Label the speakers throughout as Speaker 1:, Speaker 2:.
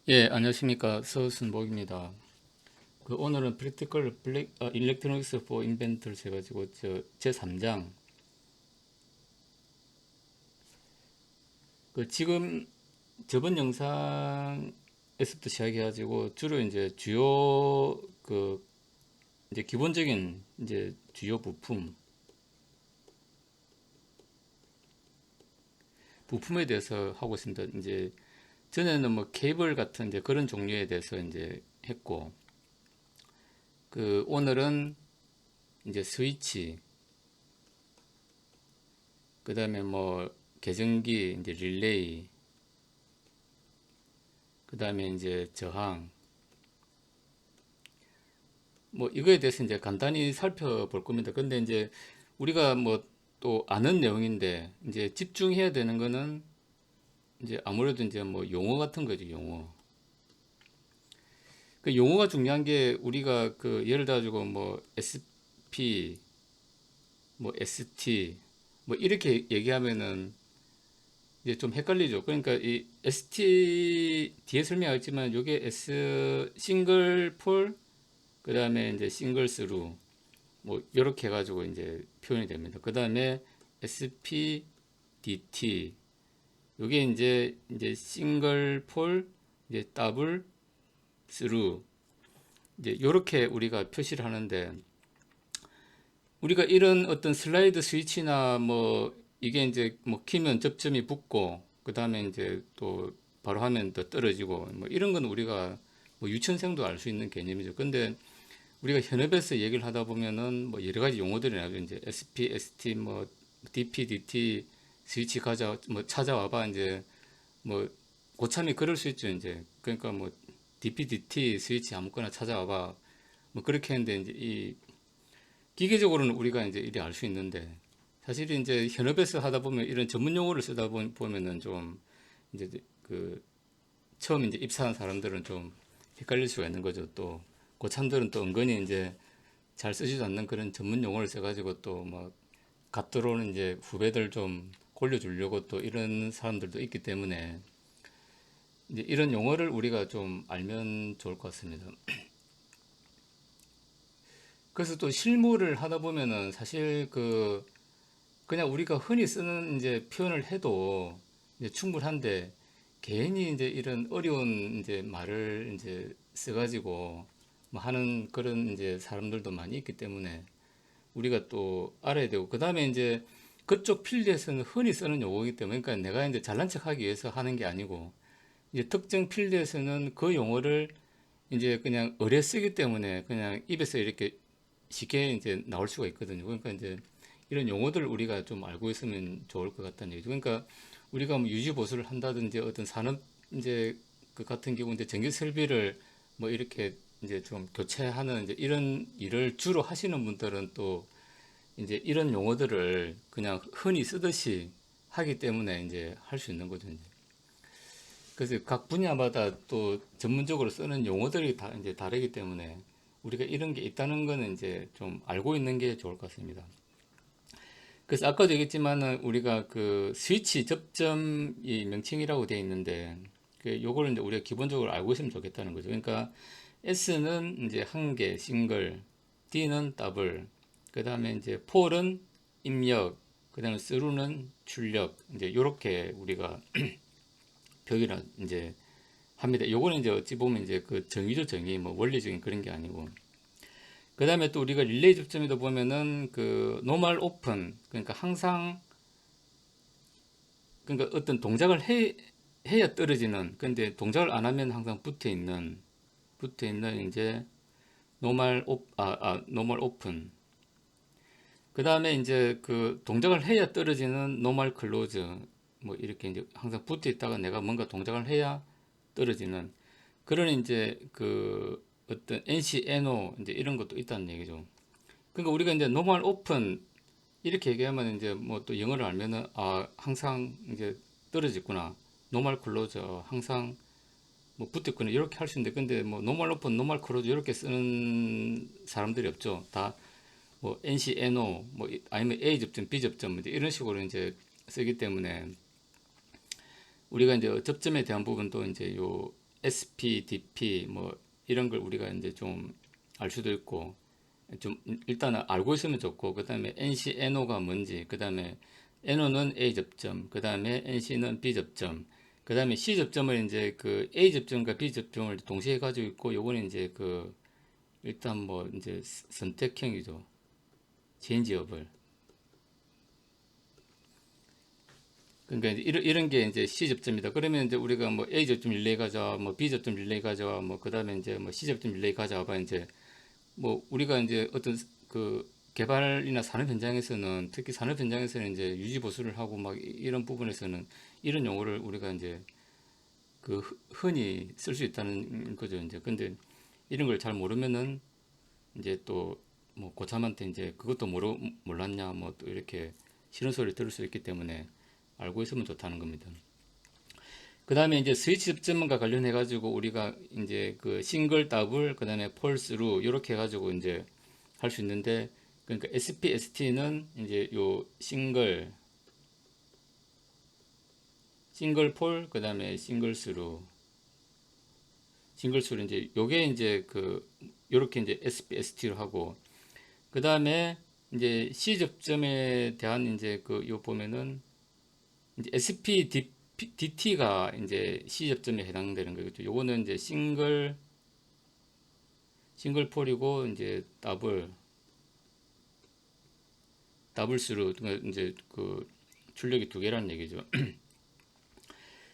Speaker 1: 예, 안녕하십니까. 서순복입니다. 오늘은 Practical Electronics for Inventors 해가지고, 제3장. 지금 저번 영상에서부터 시작해가지고, 주로 이제 주요, 이제 기본적인 이제 주요 부품에 대해서 하고 있습니다. 이제 전에는 뭐 케이블 같은 이제 그런 종류에 대해서 이제 했고, 오늘은 이제 스위치, 그 다음에 뭐 계전기, 이제 릴레이, 그 다음에 이제 저항, 뭐 이거에 대해서 이제 간단히 살펴볼 겁니다. 근데 이제 우리가 뭐 또 아는 내용인데 이제 집중해야 되는 거는 이제 아무래도 이제 뭐 용어 같은 거죠, 용어. 그 용어가 중요한 게 우리가 예를 들어 가지고 뭐 SP, 뭐 ST 뭐 이렇게 얘기하면은 이제 좀 헷갈리죠. 그러니까 이 ST 뒤에 설명하겠지만 요게 S 싱글 폴 그 다음에 이제 싱글 스루 뭐 이렇게 해가지고 이제 표현이 됩니다. 그 다음에 SPDT 요게 이제 싱글 폴 이제 더블 스루 이제 이렇게 우리가 표시를 하는데 우리가 이런 어떤 슬라이드 스위치나 뭐 이게 이제 뭐 키면 접점이 붙고 그 다음에 이제 또 바로 하면 또 떨어지고 뭐 이런 건 우리가 뭐 유치원생도 알 수 있는 개념이죠. 근데 우리가 현업에서 얘기를 하다 보면은 뭐 여러 가지 용어들이 나오죠. 이제 SP, ST, 뭐 DP, DT, 스위치 가자, 뭐 찾아와봐. 이제 뭐 고참이 그럴 수 있죠. 이제 그러니까 뭐 DP, DT 스위치 아무거나 찾아와봐. 뭐 그렇게 했는데 이제 이 기계적으로는 우리가 이제 이리 알 수 있는데 사실 이제 현업에서 하다 보면 이런 전문 용어를 쓰다 보면은 좀 이제 그 처음 이제 입사한 사람들은 좀 헷갈릴 수가 있는 거죠. 또 고참들은 또 은근히 이제 잘 쓰지도 않는 그런 전문 용어를 써가지고 또 뭐 갓 들어오는 이제 후배들 좀 골려주려고 또 이런 사람들도 있기 때문에 이제 이런 용어를 우리가 좀 알면 좋을 것 같습니다. 그래서 또 실무를 하다 보면은 사실 그냥 우리가 흔히 쓰는 이제 표현을 해도 이제 충분한데 괜히 이제 이런 어려운 이제 말을 이제 써가지고 뭐 하는 그런 이제 사람들도 많이 있기 때문에 우리가 또 알아야 되고 그 다음에 이제 그쪽 필드에서는 흔히 쓰는 용어이기 때문에 그러니까 내가 이제 잘난 척하기 위해서 하는 게 아니고 이제 특정 필드에서는 그 용어를 이제 그냥 의뢰 쓰기 때문에 그냥 입에서 이렇게 쉽게 이제 나올 수가 있거든요. 그러니까 이제 이런 용어들을 우리가 좀 알고 있으면 좋을 것 같다는 얘기죠. 그러니까 우리가 뭐 유지 보수를 한다든지 어떤 산업 이제 그 같은 경우 이제 전기 설비를 뭐 이렇게 이제 좀 교체하는 이제 이런 일을 주로 하시는 분들은 또 이제 이런 용어들을 그냥 흔히 쓰듯이 하기 때문에 이제 할 수 있는 거죠. 이제. 그래서 각 분야마다 또 전문적으로 쓰는 용어들이 다 이제 다르기 때문에 우리가 이런 게 있다는 거는 이제 좀 알고 있는 게 좋을 것 같습니다. 그래서 아까도 얘기했지만은 우리가 스위치 접점이 명칭이라고 되어 있는데 요거를 이제 우리가 기본적으로 알고 있으면 좋겠다는 거죠. 그러니까 S는 이제 한 개, 싱글, D는 더블, 그 다음에 이제 폴은 입력, 그 다음에 스루는 출력, 이제 요렇게 우리가 표기를 이제 합니다. 요거는 이제 어찌 보면 이제 그 정의죠, 정의. 뭐 원리적인 그런 게 아니고. 그 다음에 또 우리가 릴레이 접점에도 보면은 노멀 오픈, 그러니까 항상, 그러니까 어떤 동작을 해야 떨어지는, 근데 동작을 안 하면 항상 붙어 있는 이제 노멀 오픈. 그 다음에 이제 동작을 해야 떨어지는 노멀 클로즈. 뭐 이렇게 이제 항상 붙어 있다가 내가 뭔가 동작을 해야 떨어지는 그런 이제 어떤 NC, NO 이제 이런 것도 있다는 얘기죠. 그러니까 우리가 이제 노멀 오픈 이렇게 얘기하면 이제 뭐 또 영어를 알면은 항상 이제 떨어졌구나. 노멀 클로즈 항상 뭐 붙었구나 이렇게 할 수 있는데 근데 뭐 노멀 오픈, 노멀 클로즈 이렇게 쓰는 사람들이 없죠. 다 뭐 NC, NO 뭐 아니면 A 접점, B 접점 이제 이런 식으로 이제 쓰기 때문에 우리가 이제 접점에 대한 부분도 이제 요 SP, DP 뭐 이런 걸 우리가 이제 좀 알 수도 있고 좀 일단은 알고 있으면 좋고 그다음에 NC, NO가 뭔지 그다음에 NO는 A 접점 그다음에 NC는 B 접점 그다음에 C 접점을 이제 그 A 접점과 B 접점을 동시에 가지고 있고 요거는 이제 그 일단 뭐 이제 선택형이죠. 체인지업을 그러니까 이제 이런 게 이제 C 접점이다. 그러면 이제 우리가 뭐 A 접점 릴레이 가져와, 뭐 B 접점 릴레이 가져와, 뭐 그다음에 이제 뭐 C 접점 릴레이 가져와봐 이제 뭐 우리가 이제 어떤 그 개발이나 산업 현장에서는 특히 산업 현장에서는 이제 유지 보수를 하고 막 이런 부분에서는 이런 용어를 우리가 이제 그 흔히 쓸 수 있다는 거죠. 이제 근데 이런 걸 잘 모르면은 이제 또 뭐 고참한테 이제 그것도 몰랐냐 뭐 또 이렇게 싫은 소리 들을 수 있기 때문에 알고 있으면 좋다는 겁니다. 그 다음에 이제 스위치 접점과 관련해 가지고 우리가 이제 그 싱글, 더블, 그 다음에 폴스루 이렇게 해가지고 이제 할 수 있는데 그러니까 SPST는 이제 요 싱글 폴, 그 다음에 싱글 스루 이제 요게 이제 그 요렇게 이제 SPST로 하고 그 다음에 이제 C 접점에 대한 이제 그 요 보면은 이제 SPDT가 이제 C 접점에 해당되는 거겠죠. 요거는 이제 싱글 폴이고 이제 더블 스루 그러니까 이제 그 출력이 두 개라는 얘기죠.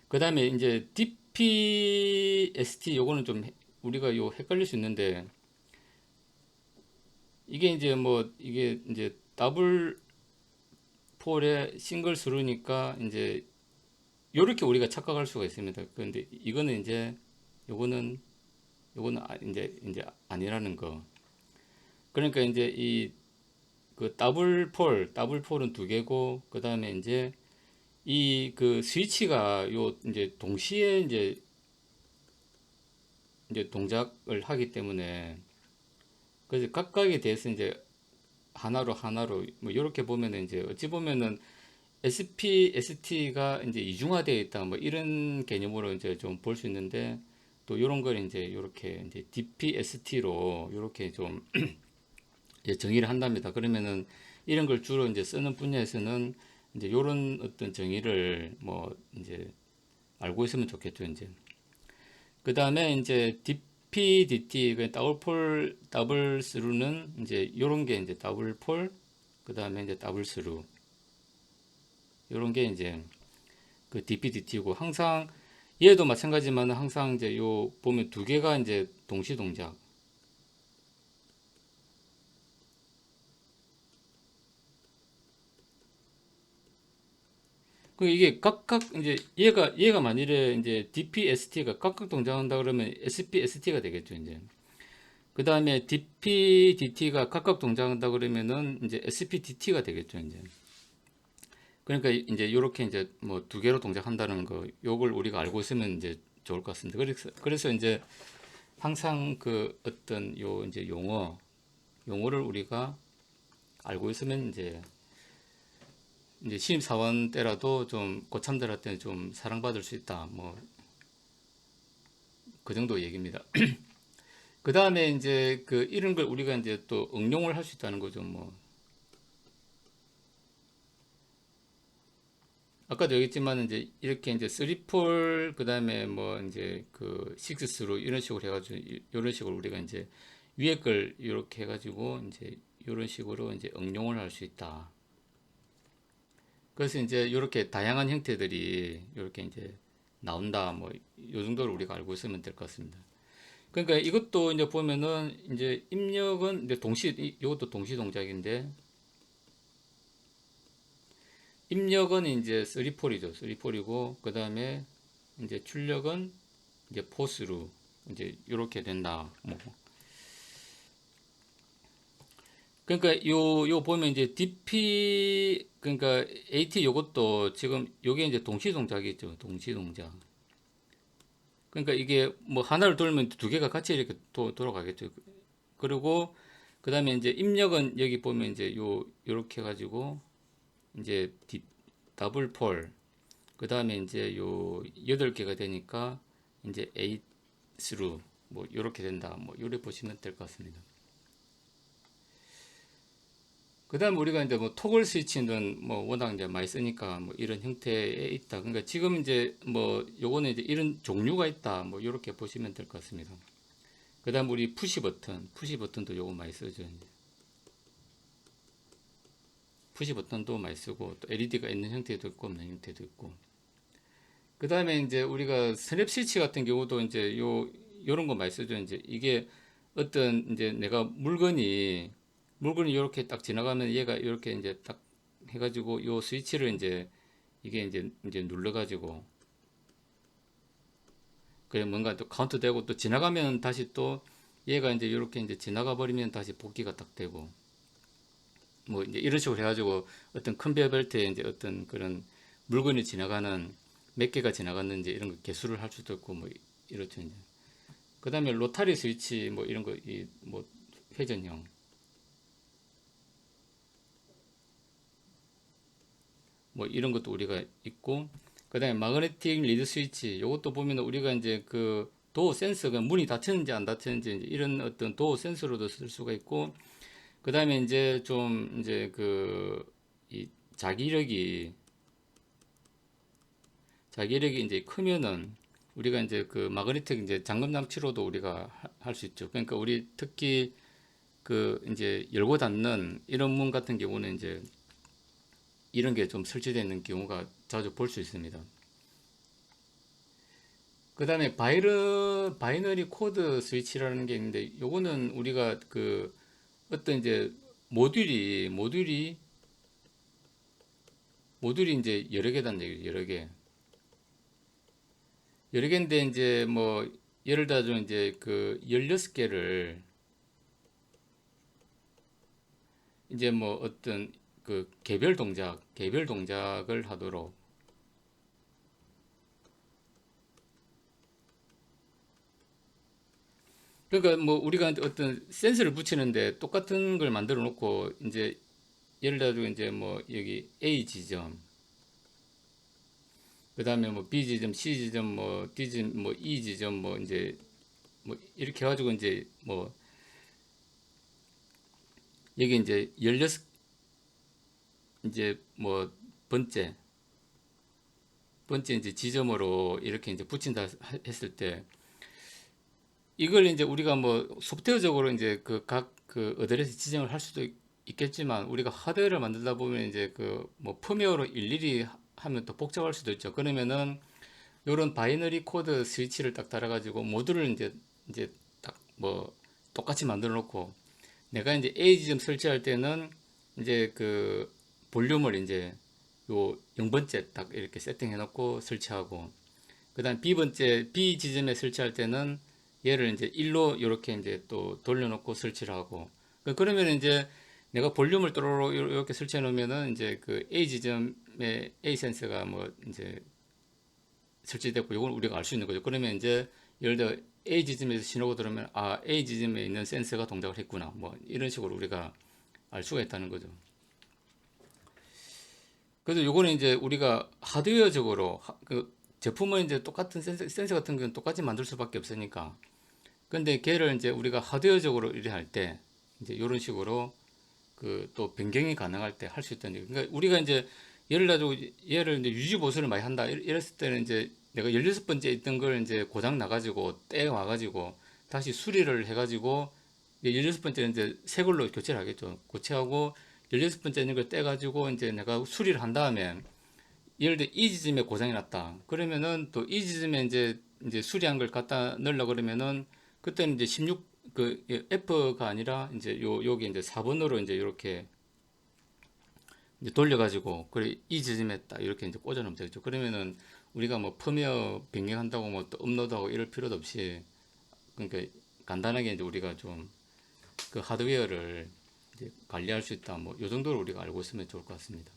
Speaker 1: 그 다음에 이제 DPST 요거는 좀 우리가 요 헷갈릴 수 있는데 이게 이제 뭐 이게 이제 더블 폴에 싱글 스루니까 이제 요렇게 우리가 착각할 수가 있습니다. 그런데 이거는 이제 요거는 이제 아니라는 거. 그러니까 이제 이 그 더블 폴은 두 개고 그 다음에 이제 이 그 스위치가 요 이제 동시에 이제 동작을 하기 때문에 그래서 각각에 대해서 이제 하나로 뭐 이렇게 보면은 이제 어찌 보면은 SPST가 이제 이중화되어 있다 뭐 이런 개념으로 이제 좀 볼 수 있는데 또 이런 걸 이제 이렇게 이제 DPST로 이렇게 좀 정의를 한답니다. 그러면은 이런 걸 주로 이제 쓰는 분야에서는 이제 이런 어떤 정의를 뭐 이제 알고 있으면 좋겠죠, 이제. 그 다음에 이제 DPDT, 그 더블 스루는 이제 이런 게 이제 더블 폴, 그 다음에 이제 더블 스루. 이런 게 이제 그 DPDT고 항상 얘도 마찬가지만 항상 이제 요 보면 두 개가 이제 동시 동작. 그 이게 각각 이제 얘가 만일에 이제 DPST가 각각 동작한다 그러면 SPST가 되겠죠, 이제. 그 다음에 DPDT가 각각 동작한다 그러면은 이제 SPDT가 되겠죠, 이제. 그러니까 이제 이렇게 이제 뭐 두 개로 동작한다는 거, 요걸 우리가 알고 있으면 이제 좋을 것 같습니다. 그래서 이제 항상 그 어떤 요 이제 용어를 우리가 알고 있으면 이제 신입사원 때라도 좀 고참들 때는 좀 사랑받을 수 있다. 뭐 그 정도 얘기입니다. 그 다음에 이제 그 이런 걸 우리가 이제 또 응용을 할 수 있다는 거죠. 뭐 아까도 얘기했지만 이제 이렇게 이제 3폴 그 다음에 뭐 이제 그 6스로 이런 식으로 해가지고 이런 식으로 우리가 이제 위에 걸 이렇게 해가지고 이제 이런 식으로 이제 응용을 할 수 있다. 그래서 이제 이렇게 다양한 형태들이 이렇게 이제 나온다. 뭐 요 정도로 우리가 알고 있으면 될 것 같습니다. 그러니까 이것도 이제 보면은 이제 입력은 이제 이것도 동시 동작인데 입력은 이제 3폴이죠. 3폴이고 그 다음에 이제 출력은 이제 포스로 이제 이렇게 된다. 뭐 그러니까 요 보면 이제 DP 그러니까 AT 요것도 지금 요게 이제 동시 동작이죠. 동시 동작. 그러니까 이게 뭐 하나를 돌면 두 개가 같이 이렇게 돌아가겠죠. 그리고 그다음에 이제 입력은 여기 보면 이제 요렇게 해가지고 이제 더블 폴 그다음에 이제 요 8개가 되니까 이제 스루 뭐 이렇게 된다. 뭐 이렇게 보시면 될 것 같습니다. 그다음 우리가 이제 뭐 토글 스위치는 뭐 워낙 이제 많이 쓰니까 뭐 이런 형태에 있다. 그러니까 지금 이제 뭐 요거는 이제 이런 종류가 있다. 뭐 이렇게 보시면 될 것 같습니다. 그다음 우리 푸시 버튼도 요거 많이 쓰죠. 이제. 푸시 버튼도 많이 쓰고 또 LED가 있는 형태도 있고 없는 형태도 있고. 그다음에 이제 우리가 스냅 스위치 같은 경우도 이제 요런 거 많이 쓰죠. 이제 이게 어떤 이제 내가 물건이 이렇게 딱 지나가면 얘가 이렇게 이제 딱 해가지고 요 스위치를 이제 이게 이제 눌러가지고 그래 뭔가 또 카운트 되고 또 지나가면 다시 또 얘가 이제 이렇게 이제 지나가 버리면 다시 복귀가 딱 되고 뭐 이제 이런 식으로 해가지고 어떤 컨베이어 벨트에 이제 어떤 그런 물건이 지나가는 몇 개가 지나갔는지 이런 거 개수를 할 수도 있고 뭐 이렇죠 이제. 그다음에 로타리 스위치 뭐 이런 거 이 뭐 회전형 뭐 이런 것도 우리가 있고 그다음에 마그네틱 리드 스위치 요것도 보면 우리가 이제 그 도어 센서가 문이 닫혔는지 안 닫혔는지 이제 이런 어떤 도어 센서로도 쓸 수가 있고 그다음에 이제 좀 이제 그 이 자기력이 이제 크면은 우리가 이제 그 마그네틱 이제 잠금 장치로도 우리가 할 수 있죠. 그러니까 우리 특히 그 이제 열고 닫는 이런 문 같은 경우는 이제 이런 게 좀 설치되어 있는 경우가 자주 볼 수 있습니다. 그 다음에 바이너리 코드 스위치라는 게 있는데 요거는 우리가 그 어떤 이제 모듈이 이제 여러 개단 얘기죠. 여러 개인데 이제 뭐 예를 들어서 이제 그 16개를 이제 뭐 어떤 그 개별 동작을 하도록 그러니까 뭐 우리가 어떤 센서를 붙이는데 똑같은 걸 만들어 놓고 이제 예를 들어 이제 뭐 여기 A 지점 그 다음에 뭐 B 지점, C 지점, 뭐 D 지점, 뭐 E 지점 뭐 이제 뭐 이렇게 해가지고 이제 뭐 여기 이제 16 이제 뭐 번째 이제 지점으로 이렇게 이제 붙인다 했을 때 이걸 이제 우리가 뭐 소프트웨어적으로 이제 그 각 그 어드레스 지정을 할 수도 있겠지만 우리가 하드웨어를 만들다 보면 이제 그 뭐 펌웨어로 일일이 하면 또 복잡할 수도 있죠. 그러면은 요런 바이너리 코드 스위치를 딱 달아가지고 모듈을 이제 딱 뭐 똑같이 만들어 놓고 내가 이제 A 지점 설치할 때는 이제 그 볼륨을 이제 요 0번째 딱 이렇게 세팅해 놓고 설치하고 그다음 B 지점에 설치할 때는 얘를 이제 1로 이렇게 이제 또 돌려놓고 설치를 하고 그러면 이제 내가 볼륨을 또로록 이렇게 설치해 놓으면은 이제 그 A 지점에 A 센서가 뭐 이제 설치됐고 이걸 우리가 알 수 있는 거죠. 그러면 이제 예를 들어 A 지점에서 신호가 들어오면 아 A 지점에 있는 센서가 동작을 했구나 뭐 이런 식으로 우리가 알 수가 있다는 거죠. 그래서 요거는 이제 우리가 하드웨어적으로 그 제품은 이제 똑같은 센서 같은 경우는 똑같이 만들 수밖에 없으니까 근데 걔를 이제 우리가 하드웨어적으로 일을 할 때 이제 이런 식으로 그 또 변경이 가능할 때 할 수 있다는 얘기. 그러니까 우리가 이제 예를 들어 얘를 이제 유지 보수를 많이 한다 이랬을 때는 이제 내가 16번째 있던 걸 이제 고장 나가지고 떼 와가지고 다시 수리를 해가지고 16번째는 이제 새 걸로 교체를 하겠죠. 교체하고 16번째 있는 걸 떼가지고 이제 내가 수리를 한 다음에 예를 들어 이 지점에 고장이 났다. 그러면은 또 이 지점에 이제 수리한 걸 갖다 넣으려 그러면은 그때는 이제 16 그 F가 아니라 이제 여기 이제 4번으로 이제 이렇게 이제 돌려가지고 그래 이 지점에 딱 이렇게 이제 꽂아 놓으면 되겠죠. 그러면은 우리가 뭐 펌웨어 변경한다고 뭐 또 업로드하고 이럴 필요도 없이 그러니까 간단하게 이제 우리가 좀 그 하드웨어를 이제 관리할 수 있다. 뭐 요 정도로 우리가 알고 있으면 좋을 것 같습니다.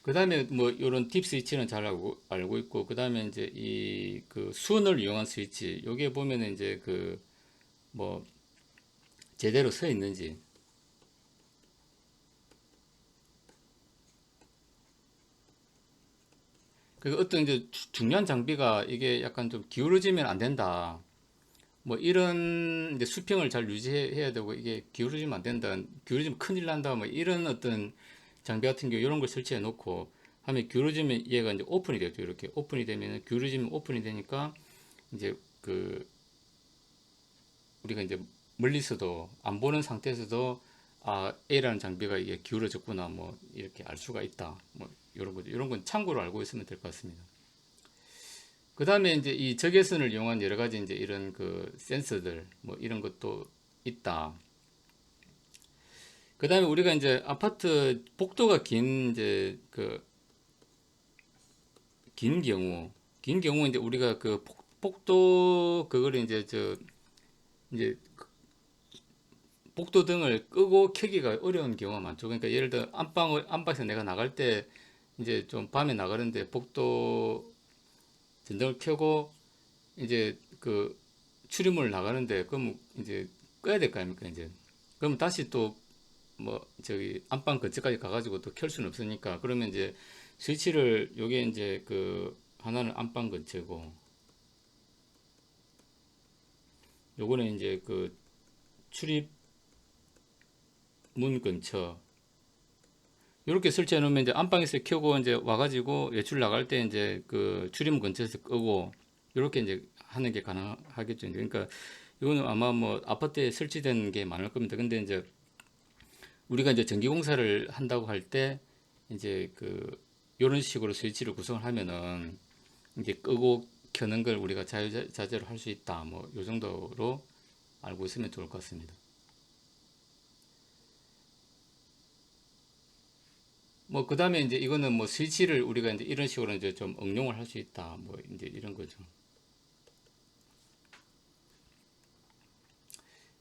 Speaker 1: 그 다음에 뭐 이런 딥 스위치는 잘 알고 있고 그 다음에 이제 이 그 순을 이용한 스위치 요게 보면은 이제 그 뭐 제대로 서 있는지 그 어떤 이제 중요한 장비가 이게 약간 좀 기울어지면 안 된다. 뭐 이런 이제 수평을 잘 유지해야 되고 이게 기울어지면 안 된다. 기울어지면 큰일 난다. 뭐 이런 어떤 장비 같은 경우 이런 걸 설치해 놓고 하면 기울어지면 얘가 이제 오픈이 되죠. 이렇게 오픈이 되면 기울어지면 오픈이 되니까 이제 그 우리가 이제 멀리서도 안 보는 상태에서도 아 A라는 장비가 이게 기울어졌구나 뭐 이렇게 알 수가 있다. 뭐 이런 거죠. 이런 건 참고로 알고 있으면 될 것 같습니다. 그 다음에 이제 이 적외선을 이용한 여러 가지 이제 이런 그 센서들 뭐 이런 것도 있다. 그 다음에 우리가 이제 아파트 복도가 긴 이제 그 긴 경우 이제 우리가 그 복도 그걸 이제 저 이제 복도등을 끄고 켜기가 어려운 경우가 많죠. 그러니까 예를 들어 안방에서 내가 나갈 때 이제 좀 밤에 나가는데 복도 전등을 켜고 이제 그 출입문을 나가는데 그럼 이제 꺼야 될 거 아닙니까 이제. 그럼 다시 또 뭐 저기 안방 근처까지 가가지고 또 켤 수는 없으니까 그러면 이제 스위치를 요게 이제 그 하나는 안방 근처고 요거는 이제 그 출입문 근처 이렇게 설치해 놓으면 이제 안방에서 켜고 이제 와가지고 외출 나갈 때 이제 그 출입문 근처에서 끄고 이렇게 이제 하는 게 가능하겠죠. 그러니까 이거는 아마 뭐 아파트에 설치된 게 많을 겁니다. 근데 이제 우리가 이제 전기공사를 한다고 할 때 이제 그 이런 식으로 스위치를 구성을 하면은 이제 끄고 켜는 걸 우리가 자유자재로 할 수 있다. 뭐 요 정도로 알고 있으면 좋을 것 같습니다. 뭐 그다음에 이제 이거는 뭐 스위치를 우리가 이제 이런 식으로 이제 좀 응용을 할 수 있다. 뭐 이제 이런 거죠.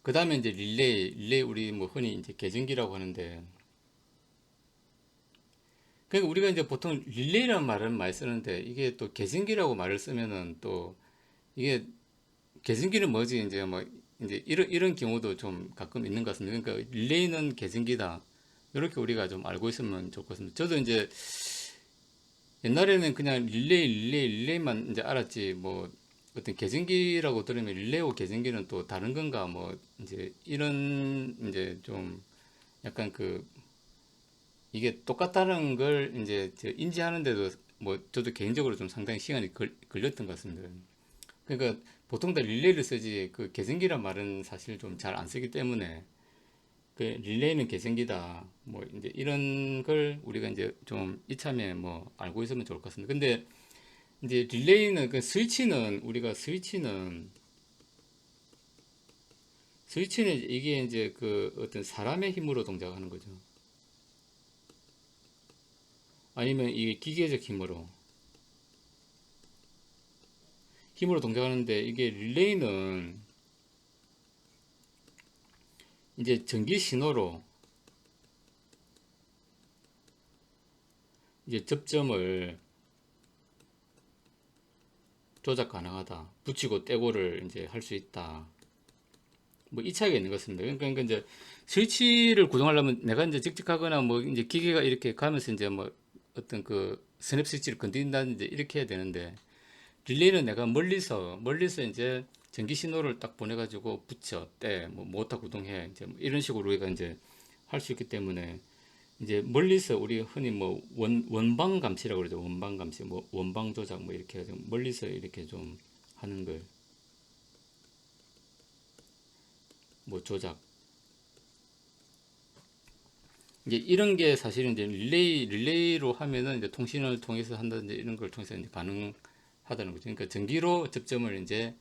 Speaker 1: 그다음에 이제 릴레이 우리 뭐 흔히 이제 계전기라고 하는데 그러니까 우리가 이제 보통 릴레이라는 말은 많이 쓰는데 이게 또 계전기라고 말을 쓰면은 또 이게 계승기는 뭐지? 이제 뭐 이제 이런 경우도 좀 가끔 있는 것 같습니다. 그러니까 릴레이는 계승기다. 이렇게 우리가 좀 알고 있으면 좋을 것 같습니다. 저도 이제 옛날에는 그냥 릴레이만 이제 알았지 뭐 어떤 계승기라고 들으면 릴레이하고 계승기는 또 다른 건가 뭐 이제 이런 이제 좀 약간 그 이게 똑같다는 걸 이제 인지하는데도 뭐 저도 개인적으로 좀 상당히 시간이 걸렸던 것 같습니다. 그러니까 보통 다 릴레이를 쓰지 그 계승기란 말은 사실 좀 잘 안 쓰기 때문에 그 릴레이는 계승기다 뭐 이제 이런 걸 우리가 이제 좀 이참에 뭐 알고 있으면 좋을 것 같습니다. 근데 이제 릴레이는 그 스위치는 이게 이제 그 어떤 사람의 힘으로 동작하는 거죠. 아니면 이게 기계적 힘으로 동작하는데 이게 릴레이는 이제 전기 신호로 이제 접점을 조작 가능하다. 붙이고 떼고를 이제 할 수 있다. 뭐 이 차이가 있는 것 같습니다. 그러니까 이제 스위치를 구동하려면 내가 이제 직접 하거나 뭐 이제 기계가 이렇게 가면서 이제 뭐 어떤 그 스냅 스위치를 건드린다든지 이렇게 해야 되는데 릴레이는 내가 멀리서 이제 전기 신호를 딱 보내가지고 붙여 떼 뭐 모터 구동해 이제 뭐 이런 식으로 우리가 이제 할 수 있기 때문에 이제 멀리서 우리 흔히 뭐 원방 감시라고 그러죠. 원방 감시 뭐 원방 조작 뭐 이렇게 해서 멀리서 이렇게 좀 하는 걸 뭐 조작 이제 이런 게 사실은 이제 릴레이로 하면은 이제 통신을 통해서 한다든지 이런 걸 통해서 이제 가능하다는 거죠. 그러니까 전기로 접점을 이제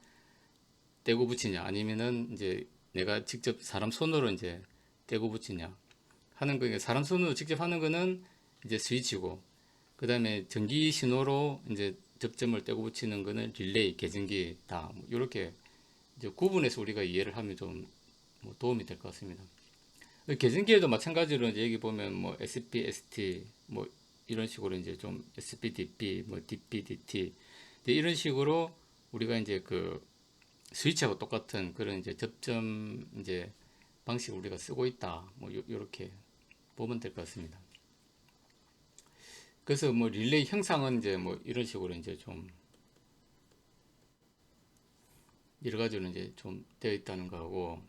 Speaker 1: 떼고 붙이냐 아니면은 이제 내가 직접 사람 손으로 이제 떼고 붙이냐 하는 거. 사람 손으로 직접 하는 거는 이제 스위치고 그 다음에 전기 신호로 이제 접점을 떼고 붙이는 거는 릴레이, 계전기다. 뭐 이렇게 이제 구분해서 우리가 이해를 하면 좀뭐 도움이 될 것 같습니다. 계승기에도 마찬가지로 이제 여기 보면 뭐 SP, ST 뭐 이런 식으로 이제 좀 SP, DP, 뭐 DP, DT 이런 식으로 우리가 이제 그 스위치하고 똑같은 그런 이제 접점 이제 방식을 우리가 쓰고 있다. 뭐 요렇게 보면 될 것 같습니다. 그래서 뭐 릴레이 형상은 이제 뭐 이런 식으로 이제 좀 여러 가지로 이제 좀 되어 있다는 거하고,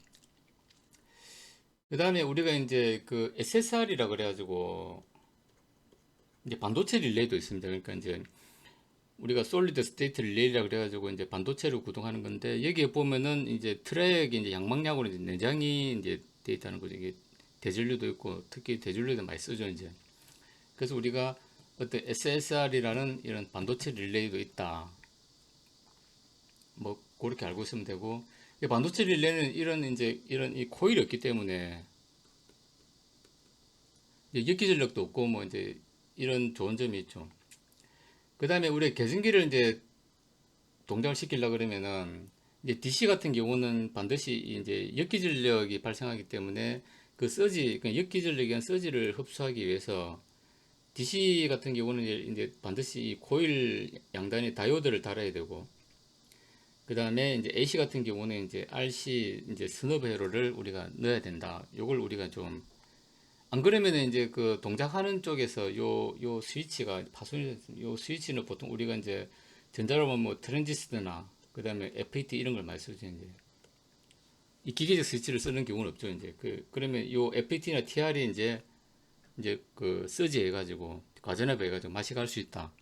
Speaker 1: 그 다음에 우리가 이제 그 SSR이라 그래가지고 이제 반도체 릴레이도 있습니다. 그러니까 이제 우리가 솔리드 스테이트 릴레이라 그래가지고 이제 반도체를 구동하는 건데, 여기에 보면은 이제 트랙이 이제 양방향으로 이제 내장이 이제 되어 있다는 거죠. 이게 대전류도 있고, 특히 대전류도 많이 쓰죠 이제. 그래서 우리가 어떤 SSR이라는 이런 반도체 릴레이도 있다. 뭐 그렇게 알고 있으면 되고, 이 반도체 릴레이는 이런 이 코일이 없기 때문에 이제 역기 전력도 없고 뭐 이제 이런 좋은 점이 있죠. 그 다음에 우리 계승기를 이제 동작을 시키려 그러면은 이제 DC 같은 경우는 반드시 이제 역기 전력이 발생하기 때문에 그 서지, 그 역기 전력에 의한 서지를 흡수하기 위해서 DC 같은 경우는 이제 반드시 이 코일 양단에 다이오드를 달아야 되고, 그 다음에 이제 AC 같은 경우는 이제 RC 이제 스너브 회로를 우리가 넣어야 된다. 요걸 우리가 좀, 안 그러면은 이제 그 동작하는 쪽에서 요 스위치가 파손이, 요 스위치는 보통 우리가 이제 전자로 보면 뭐 트랜지스터나 그 다음에 FET 이런 걸 많이 쓰죠. 이제 이 기계적 스위치를 쓰는 경우는 없죠. 이제 그러면 요 FET나 TR이 이제 그 서지 해가지고 과전압 해가지고 맛이 갈 수 있다.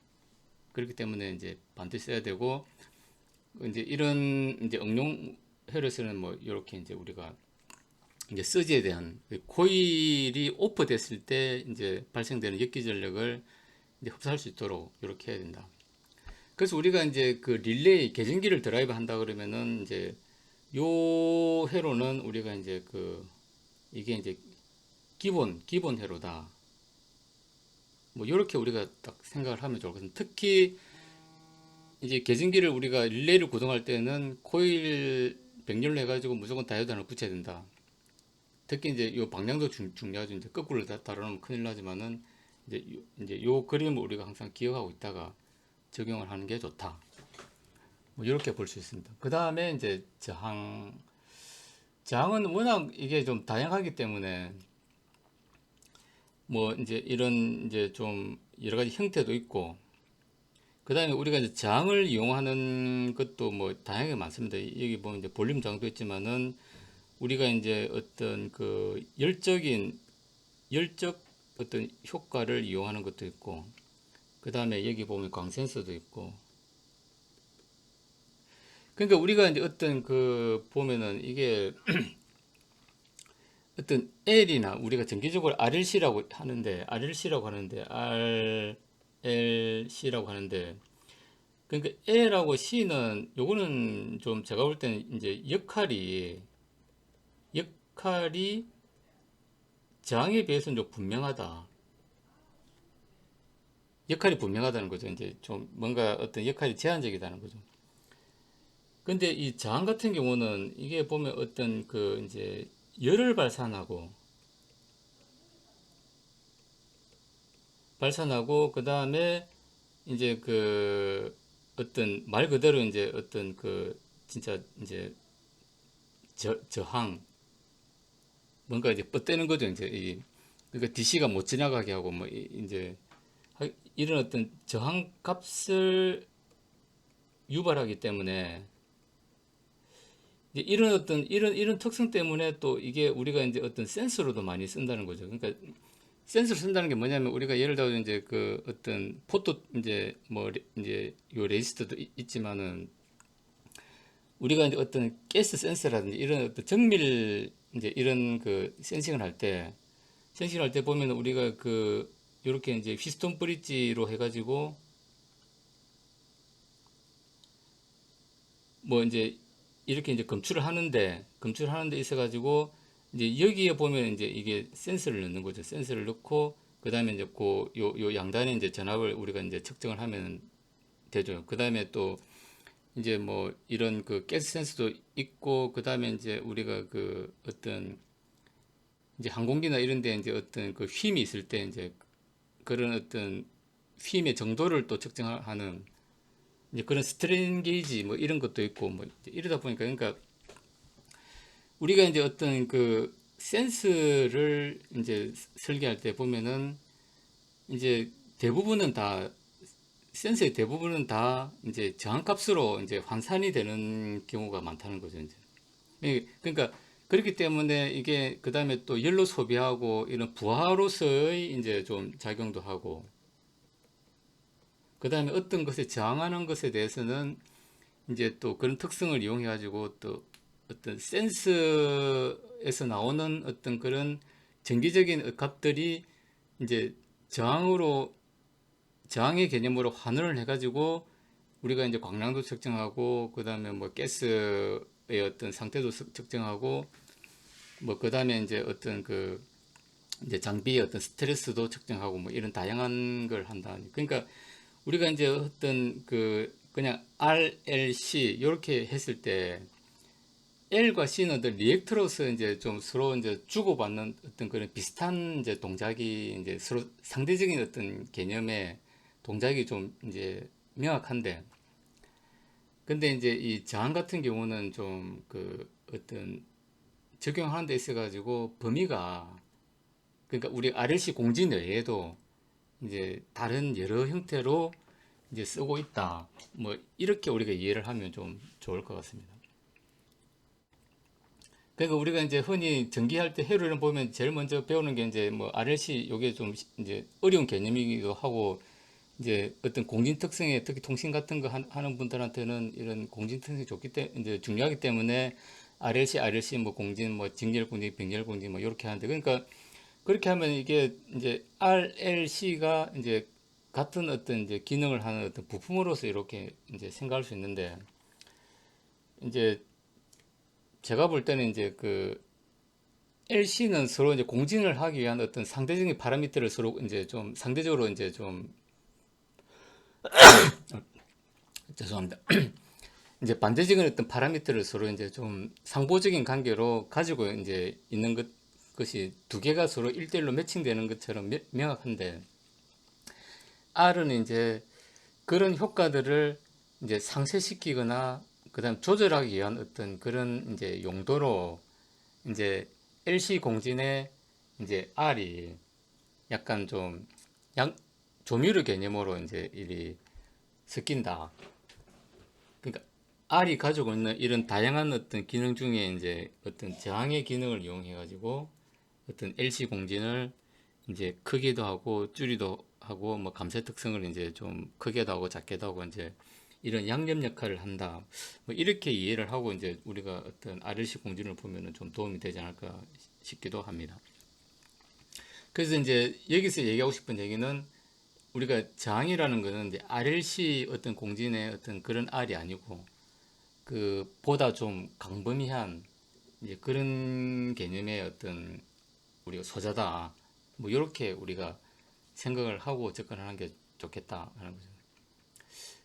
Speaker 1: 그렇기 때문에 이제 반드시 써야 되고, 이제 이런 이제 응용 회로에서는 뭐 이렇게 이제 우리가 이제 서지에 대한 코일이 오프됐을 때 이제 발생되는 역기 전력을 이제 흡수할 수 있도록 이렇게 해야 된다. 그래서 우리가 이제 그 릴레이 계전기를 드라이브 한다 그러면은 이제 요 회로는 우리가 이제 그 이게 이제 기본 회로다. 뭐 이렇게 우리가 딱 생각을 하면 좋을 것 같습니다. 특히 이제 계전기를 우리가 릴레이를 구동할 때는 코일 병렬로 해가지고 무조건 다이오드 하나 붙여야 된다. 특히 이제 요 방향도 중요하죠. 이제 거꾸로 다루면 큰일 나지만은 이제 요 그림을 우리가 항상 기억하고 있다가 적용을 하는 게 좋다. 뭐 이렇게 볼 수 있습니다. 그 다음에 이제 저항은 워낙 이게 좀 다양하기 때문에 뭐 이제 이런 이제 좀 여러 가지 형태도 있고, 그 다음에 우리가 이제 저항을 이용하는 것도 뭐 다양하게 많습니다. 여기 보면 이제 볼륨 저항도 있지만은 우리가 이제 어떤 그 열적 어떤 효과를 이용하는 것도 있고, 그 다음에 여기 보면 광 센서도 있고. 그러니까 우리가 이제 어떤 그 보면은 이게 어떤 L이나 우리가 정기적으로 RLC라고 하는데, 그러니까 L하고 C는 요거는 좀 제가 볼 때는 이제 역할이 저항에 비해서는 좀 분명하다. 역할이 분명하다는 거죠. 이제 좀 뭔가 어떤 역할이 제한적이다는 거죠. 근데 이 저항 같은 경우는 이게 보면 어떤 그 이제 열을 발산하고 그 다음에 이제 그 어떤 말 그대로 이제 어떤 그 진짜 이제 저항 뭔가 이제 뻗대는 거죠. 이제 그러니까 DC가 못 지나가게 하고 뭐 이제 이런 어떤 저항 값을 유발하기 때문에 이제 이런 어떤 이런 특성 때문에 또 이게 우리가 이제 어떤 센서로도 많이 쓴다는 거죠. 그러니까 센서를 쓴다는 게 뭐냐면 우리가 예를 들어 이제 그 어떤 포토 이제 뭐 이제 요 레지스터도 있지만은 우리가 이제 어떤 가스 센서라든지 이런 어떤 정밀 이제 이런 그 센싱을 할 때 보면 우리가 그 요렇게 이제 휘스톤 브릿지로 해가지고 뭐 이제 이렇게 이제 검출을 하는데 있어가지고 이제 여기에 보면 이제 이게 센서를 넣는 거죠. 센서를 넣고 그 다음에 이제 요 양단에 이제 전압을 우리가 이제 측정을 하면 되죠. 그 다음에 또 이제 뭐 이런 그 가스 센서도 있고 그 다음에 이제 우리가 그 어떤 이제 항공기나 이런 데 이제 어떤 그 휨이 있을 때 이제 그런 어떤 휨의 정도를 또 측정하는 이제 그런 스트레인 게이지 뭐 이런 것도 있고 뭐 이러다 보니까 그러니까 우리가 이제 어떤 그 센스를 이제 설계할 때 보면은 이제 대부분은 다 센서의 대부분은 다 이제 저항값으로 이제 환산이 되는 경우가 많다는 거죠, 이제. 그러니까 그렇기 때문에 이게 그다음에 또 연료 소비하고 이런 부하로서의 이제 좀 작용도 하고 그다음에 어떤 것에 저항하는 것에 대해서는 이제 또 그런 특성을 이용해 가지고 또 어떤 센서에서 나오는 어떤 그런 정기적인 값들이 이제 저항으로 저항의 개념으로 환원을 해 가지고 우리가 이제 광량도 측정하고 그다음에 뭐 가스의 어떤 상태도 측정하고 뭐 그다음에 이제 어떤 그 이제 장비의 어떤 스트레스도 측정하고 뭐 이런 다양한 걸 한다. 그러니까 우리가 이제 어떤 그 그냥 RLC 이렇게 했을 때 L과 C는 어떤 리액터로서 이제 좀 서로 이제 주고받는 어떤 그런 비슷한 이제 동작이 이제 서로 상대적인 어떤 개념의 동작이 좀 이제 명확한데 근데 이제 이 저항 같은 경우는 좀 그 어떤 적용하는 데 있어 가지고 범위가 그러니까 우리 RLC 공진 외에도 이제 다른 여러 형태로 이제 쓰고 있다. 뭐 이렇게 우리가 이해를 하면 좀 좋을 것 같습니다. 그러니까 우리가 이제 흔히 전기할 때 회로를 보면 제일 먼저 배우는 게 이제 뭐 RLC 요게 좀 이제 어려운 개념이기도 하고 이제 어떤 공진 특성에 특히 통신 같은 거 하는 분들한테는 이런 공진 특성이 좋기 때문에 이제 중요하기 때문에 RLC 뭐 공진 뭐 직렬 공진, 병렬 공진 뭐 이렇게 하는데 그러니까 그렇게 하면 이게 이제 RLC가 이제 같은 어떤 이제 기능을 하는 어떤 부품으로서 이렇게 이제 생각할 수 있는데 이제 제가 볼 때는 이제 그 LC는 서로 이제 공진을 하기 위한 어떤 상대적인 파라미터를 서로 이제 좀 상대적으로 이제 좀 죄송합니다. 이제 반대적인 어떤 파라미터를 서로 이제 좀 상보적인 관계로 가지고 이제 있는 것이 두 개가 서로 1대1로 매칭되는 것처럼 명확한데 R은 이제 그런 효과들을 이제 상쇄시키거나 그다음 조절하기 위한 어떤 그런 이제 용도로 이제 LC 공진의 이제 R이 약간 좀 조미료 개념으로 이제 이 섞인다. 그러니까 R이 가지고 있는 이런 다양한 어떤 기능 중에 이제 어떤 저항의 기능을 이용해 가지고 어떤 LC 공진을 이제 크기도 하고 줄이도 하고 뭐 감쇄 특성을 이제 좀 크게도 하고 작게도 하고 이제 이런 양념 역할을 한다. 뭐 이렇게 이해를 하고 이제 우리가 어떤 RLC 공진을 보면은 좀 도움이 되지 않을까 싶기도 합니다. 그래서 이제 여기서 얘기하고 싶은 얘기는 우리가 저항이라는 거는 이제 RLC 어떤 공진의 어떤 그런 R이 아니고 그 보다 좀 광범위한 이제 그런 개념의 어떤 우리가 소자다. 뭐 이렇게 우리가 생각을 하고 접근하는 게 좋겠다 하는 거죠.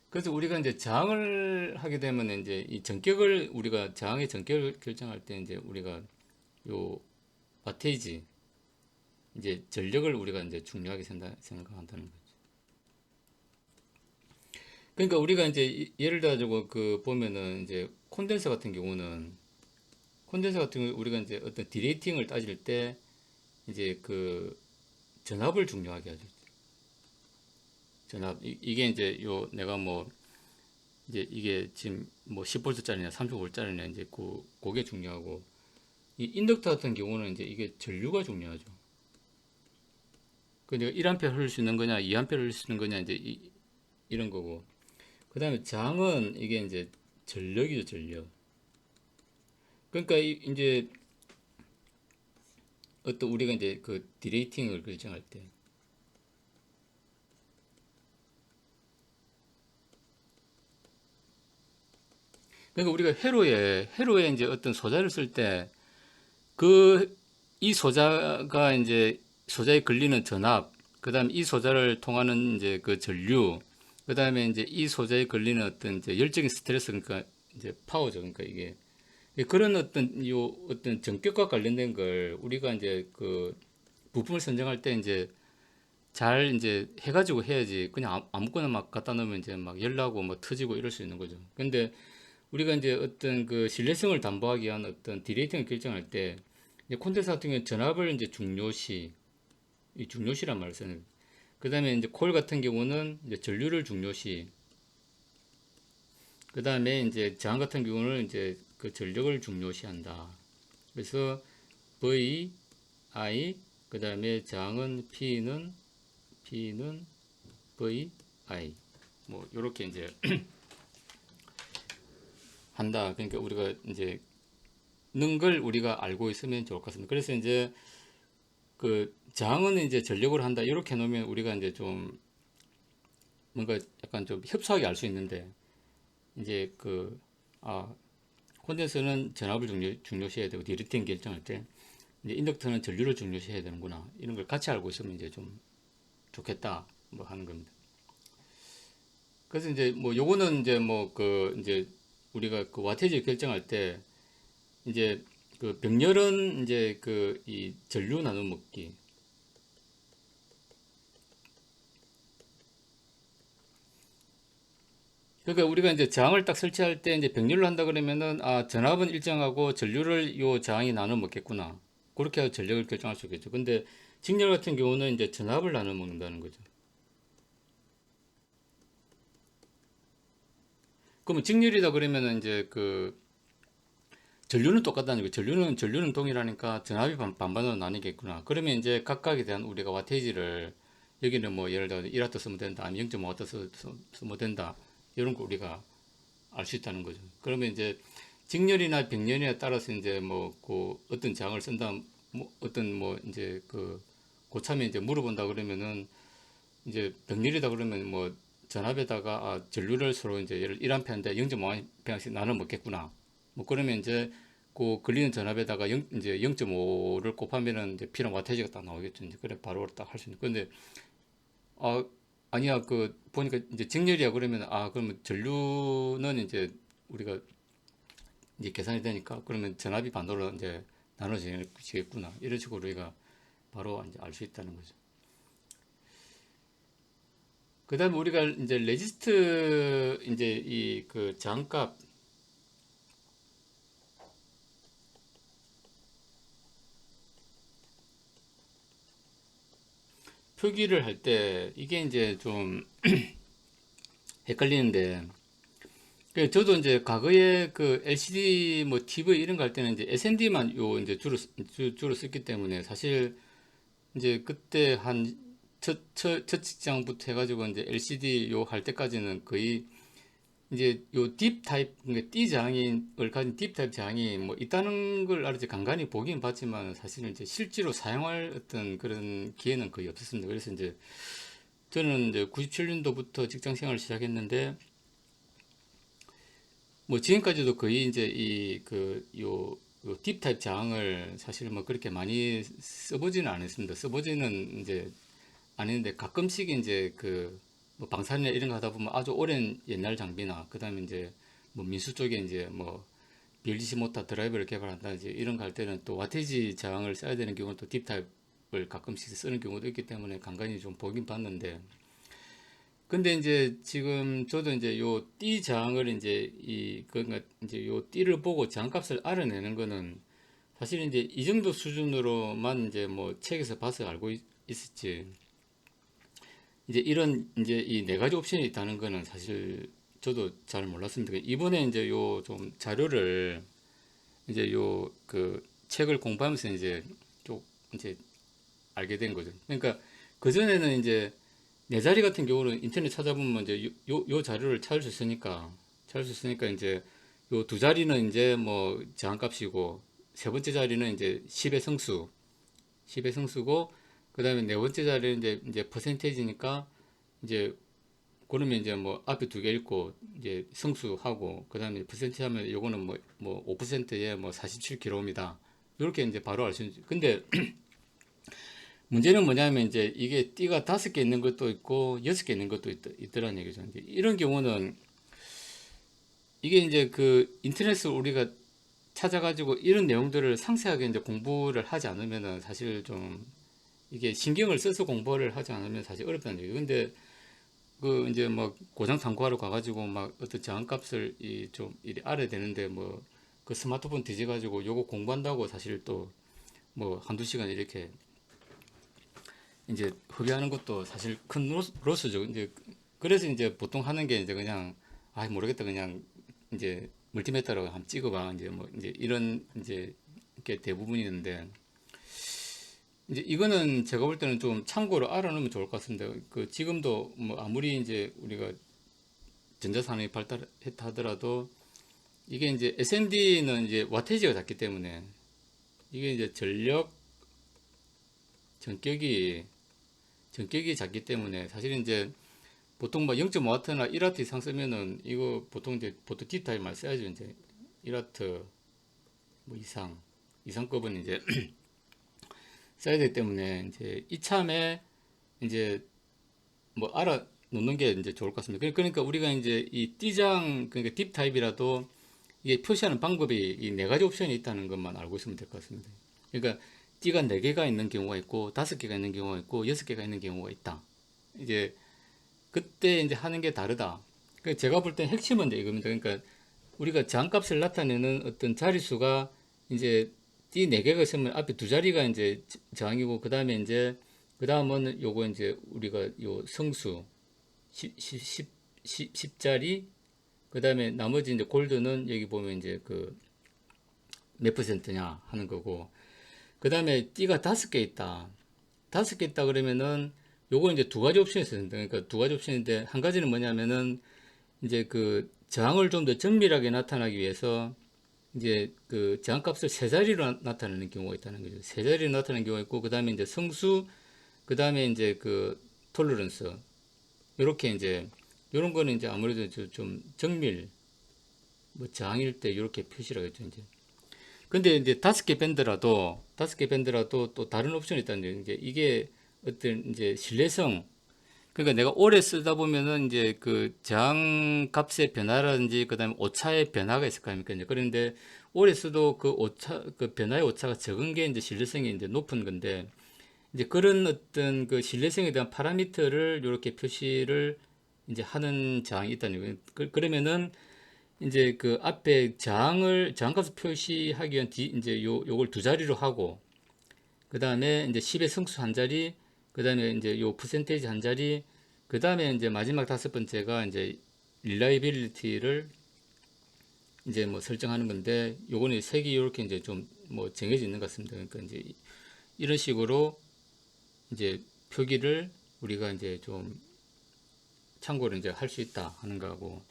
Speaker 1: 그래서 우리가 이제 저항을 하게 되면 이제 이 전격을 우리가 저항의 전격을 결정할 때 이제 우리가 요 와테이지 이제 전력을 우리가 이제 중요하게 생각한다는 거죠. 그러니까 우리가 이제 예를 들어 가지고 그 보면은 이제 콘덴서 같은 경우 우리가 이제 어떤 디레이팅을 따질 때 이제 그 전압을 중요하게 하죠. 전압 이게 이제 요 내가 뭐 이제 이게 지금 뭐 10V짜리냐 30V짜리냐 이제 그게 중요하고 이 인덕터 같은 경우는 이제 이게 전류가 중요하죠. 그 내가 1A 흘릴 수 있는 거냐 2A 흘릴 수 있는 거냐 이제 이런 거고 그 다음에 장은 이게 이제 전력이죠 전력. 그러니까 이제 어떤 우리가 이제 그 디레이팅을 결정할 때 그러니까 우리가 회로에 이제 어떤 소자를 쓸 때 그 이 소자가 이제 소자에 걸리는 전압, 그다음에 이 소자를 통하는 이제 그 전류, 그다음에 이제 이 소자에 걸리는 어떤 이제 열적인 스트레스 그러니까 이제 파워죠. 그러니까 이게 그런 어떤 요 어떤 전격과 관련된 걸 우리가 이제 그 부품을 선정할 때 이제 잘 이제 해가지고 해야지 그냥 아무거나 막 갖다 놓으면 이제 막 열나고 뭐 터지고 이럴 수 있는 거죠. 근데 우리가 이제 어떤 그 신뢰성을 담보하기 위한 어떤 디레이팅을 결정할 때 이제 콘덴서 같은 경우는 전압을 이제 중요시 이 중요시란 말을 쓰는 거예요. 그 다음에 이제 콜 같은 경우는 이제 전류를 중요시, 그 다음에 이제 저항 같은 경우는 이제 그 전력을 중요시한다. 그래서 V, I, 그 다음에 저항은 P는 V, I. 뭐, 요렇게 이제 한다. 그러니까 우리가 이제 는 걸 우리가 알고 있으면 좋을 것 같습니다. 그래서 이제 그 저항은 이제 전력을 한다. 이렇게 놓으면 우리가 이제 좀 뭔가 약간 좀 협소하게 알 수 있는데, 이제 콘덴서는 전압을 중요시해야 되고, 디리팅 결정할 때, 이제 인덕터는 전류를 중요시해야 되는구나. 이런 걸 같이 알고 있으면 이제 좀 좋겠다. 뭐 하는 겁니다. 그래서 이제 뭐 요거는 이제 뭐 이제 우리가 그 와테지 결정할 때 이제 그 병렬은 이제 이 전류 나눠 먹기. 그러니까 우리가 이제 저항을 딱 설치할 때 이제 병렬로 한다 그러면은 전압은 일정하고 전류를 요 저항이 나눠 먹겠구나. 그렇게 해서 전력을 결정할 수 있겠죠. 근데 직렬 같은 경우는 이제 전압을 나눠 먹는다는 거죠. 그러면 직렬이다 그러면은 이제 전류는 똑같다는 거예요. 전류는 동일하니까 전압이 반반으로 나뉘겠구나. 그러면 이제 각각에 대한 우리가 와테이지를 여기는 뭐 예를 들어 1와트 쓰면 된다, 아니면 0.5와트 쓰면 된다. 이런 거 우리가 알 수 있다는 거죠. 그러면 이제 직렬이나 병렬에 따라서 이제 어떤 저항을 쓴다, 뭐 어떤 뭐 이제 고참에 이제 물어본다 그러면은 이제 병렬이다 그러면 뭐 전압에다가 전류를 서로 이제 예를 1A인데 0.5A씩 나눠 먹겠구나. 뭐 그러면 이제 그 걸리는 전압에다가 이제 0.5를 곱하면은 이제 P랑 와테이지가 딱 나오겠죠. 이제 그래 바로 딱 할 수 있는. 근데 아 아니야 보니까 이제 직렬이야 그러면 그러면 전류는 이제 우리가 이제 계산이 되니까 그러면 전압이 반도로 이제 나눠지겠구나. 이런 식으로 우리가 바로 이제 알 수 있다는 거죠. 그 다음에 우리가 이제 레지스트 이제 저항값 표기를 할 때 이게 이제 좀 헷갈리는데 저도 이제 과거에 LCD 뭐 TV 이런 거 할 때는 이제 SMD만 요 이제 주로 썼기 때문에 사실 이제 그때 한 첫 직장부터 해가지고 이제 LCD 요 할 때까지는 거의 이제 요 딥 타입, 그러니까 D 저항을 가진 딥 타입 저항이 뭐 있다는 걸 알았지 간간히 보긴 봤지만 사실은 이제 실제로 사용할 어떤 그런 기회는 거의 없었습니다. 그래서 이제 저는 이제 97년도부터 직장 생활을 시작했는데 뭐 지금까지도 거의 이제 딥 타입 저항을 사실 뭐 그렇게 많이 써보지는 않았습니다. 써보지는 이제 않았는데 가끔씩 이제 뭐 방산이나 이런 거 하다 보면 아주 오랜 옛날 장비나 그다음에 이제 뭐 민수 쪽에 이제 뭐 BLDC 모터 드라이버를 개발한다든지 이런 거 할 때는 또 와테이지 저항을 써야 되는 경우는 또 딥타입을 가끔씩 쓰는 경우도 있기 때문에 간간히 좀 보긴 봤는데 근데 이제 지금 저도 이제 요 띠 저항을 이제 그러니까 이제 요 띠를 보고 저항값을 알아내는 거는 사실 이제 이 정도 수준으로만 이제 뭐 책에서 봐서 알고 있었지 이제 이런 이제 이 네 가지 옵션이 있다는 거는 사실 저도 잘 몰랐습니다. 이번에 이제 요 좀 자료를 이제 책을 공부하면서 이제 쭉 이제 알게 된 거죠. 그러니까 그전에는 이제 네 자리 같은 경우는 인터넷 찾아보면 이제 요 자료를 찾을 수 있으니까 이제 요 두 자리는 이제 뭐 저항값이고 세 번째 자리는 이제 10의 성수, 10의 성수고 그다음에 네 번째 자리는 이제 퍼센테이지니까 이제 그러면 이제 뭐 앞에 두 개 읽고 이제 성수하고 그다음에 퍼센트 하면 요거는 뭐 5%에 뭐 47kg입니다. 이렇게 이제 바로 알 수 있는. 근데 문제는 뭐냐면 이제 이게 띠가 5개 있는 것도 있고 6개 있는 것도 있더라는 얘기죠. 이제 이런 경우는 이게 이제 인터넷을 우리가 찾아가지고 이런 내용들을 상세하게 이제 공부를 하지 않으면은 사실 좀 이게 신경을 써서 공부를 하지 않으면 사실 어렵다는 얘기예요. 근데 이제 뭐 고장 탐구하러 가가지고 막 어떤 저항값을 좀 이리 알아야 되는데 뭐 그 스마트폰 뒤져가지고 요거 공부한다고 사실 또 뭐 한두 시간 이렇게 이제 허비하는 것도 사실 큰 로스죠. 이제 그래서 이제 보통 하는 게 이제 그냥 아 모르겠다 그냥 이제 멀티메터로 한번 찍어봐 이제 뭐 이제 이런 이제 게 대부분이 있는데 이제 이거는 제가 볼 때는 좀 참고로 알아놓으면 좋을 것 같습니다. 그 지금도 뭐 아무리 이제 우리가 전자산업이 발달했다 하더라도 이게 이제 SMD는 이제 와테이지가 작기 때문에 이게 이제 전격이 전격이 작기 때문에 사실 이제 보통 뭐 0.5W나 1W 이상 쓰면은 이거 보통 이제 보통 D타입만 써야죠. 이제 1W 뭐 이상급은 이제 써야 되기 때문에 이제 이참에 이제 뭐 알아 놓는 게 이제 좋을 것 같습니다. 그러니까 우리가 이제 이 D장 그러니까 딥 타입이라도 이게 표시하는 방법이 이 네 가지 옵션이 있다는 것만 알고 있으면 될 것 같습니다. 그러니까 D가 4개가 있는 경우가 있고 5개가 있는 경우가 있고 6개가 있는 경우가 있다. 이제 그때 이제 하는 게 다르다. 그러니까 제가 볼 땐 핵심은 이제 이겁니다. 그러니까 우리가 저항값을 나타내는 어떤 자릿수가 이제 D 4개가 있으면 앞에 두 자리가 이제 저항이고 그 다음에 이제 그 다음은 요거 이제 우리가 요 성수 10자리 그 다음에 나머지 이제 골드는 여기 보면 이제 그 몇 퍼센트냐 하는 거고 그 다음에 D가 5개 있다. 5개 있다 그러면은 요거 이제 두 가지 옵션이 있습니다. 그러니까 두 가지 옵션인데 한 가지는 뭐냐면은 이제 그 저항을 좀 더 정밀하게 나타나기 위해서 이제 그 저항값을 세 자리로 나타내는 경우가 있다는 거죠. 세 자리로 나타내는 경우가 있고 그 다음에 이제 성수 그 다음에 이제 그 톨러런스 요렇게 이제 요런 거는 이제 아무래도 좀 정밀 뭐 저항일 때 이렇게 표시를 하겠죠 이제. 근데 이제 5개 밴드라도 또 다른 옵션이 있다는 게 이제 이게 어떤 이제 신뢰성 그러니까 내가 오래 쓰다 보면은 이제 그 저항 값의 변화라든지 그다음에 오차의 변화가 있을 거 아닙니까 이제 그런데 오래 써도 그 오차 그 변화의 오차가 적은 게 이제 신뢰성이 이제 높은 건데 이제 그런 어떤 그 신뢰성에 대한 파라미터를 이렇게 표시를 이제 하는 저항이 있다는 거예요. 그러면은 이제 그 앞에 저항값을 표시하기 위한 이제 요걸 두 자리로 하고 그 다음에 이제 10의 성수 한 자리 그 다음에 이제 요 퍼센테이지 한 자리 그 다음에 이제 마지막 다섯 번째가 이제 릴라이빌리티를 이제 뭐 설정하는 건데 요거는 색이 이렇게 이제 좀 뭐 정해져 있는 것 같습니다. 그러니까 이제 이런 식으로 이제 표기를 우리가 이제 좀 참고를 이제 할 수 있다 하는 거고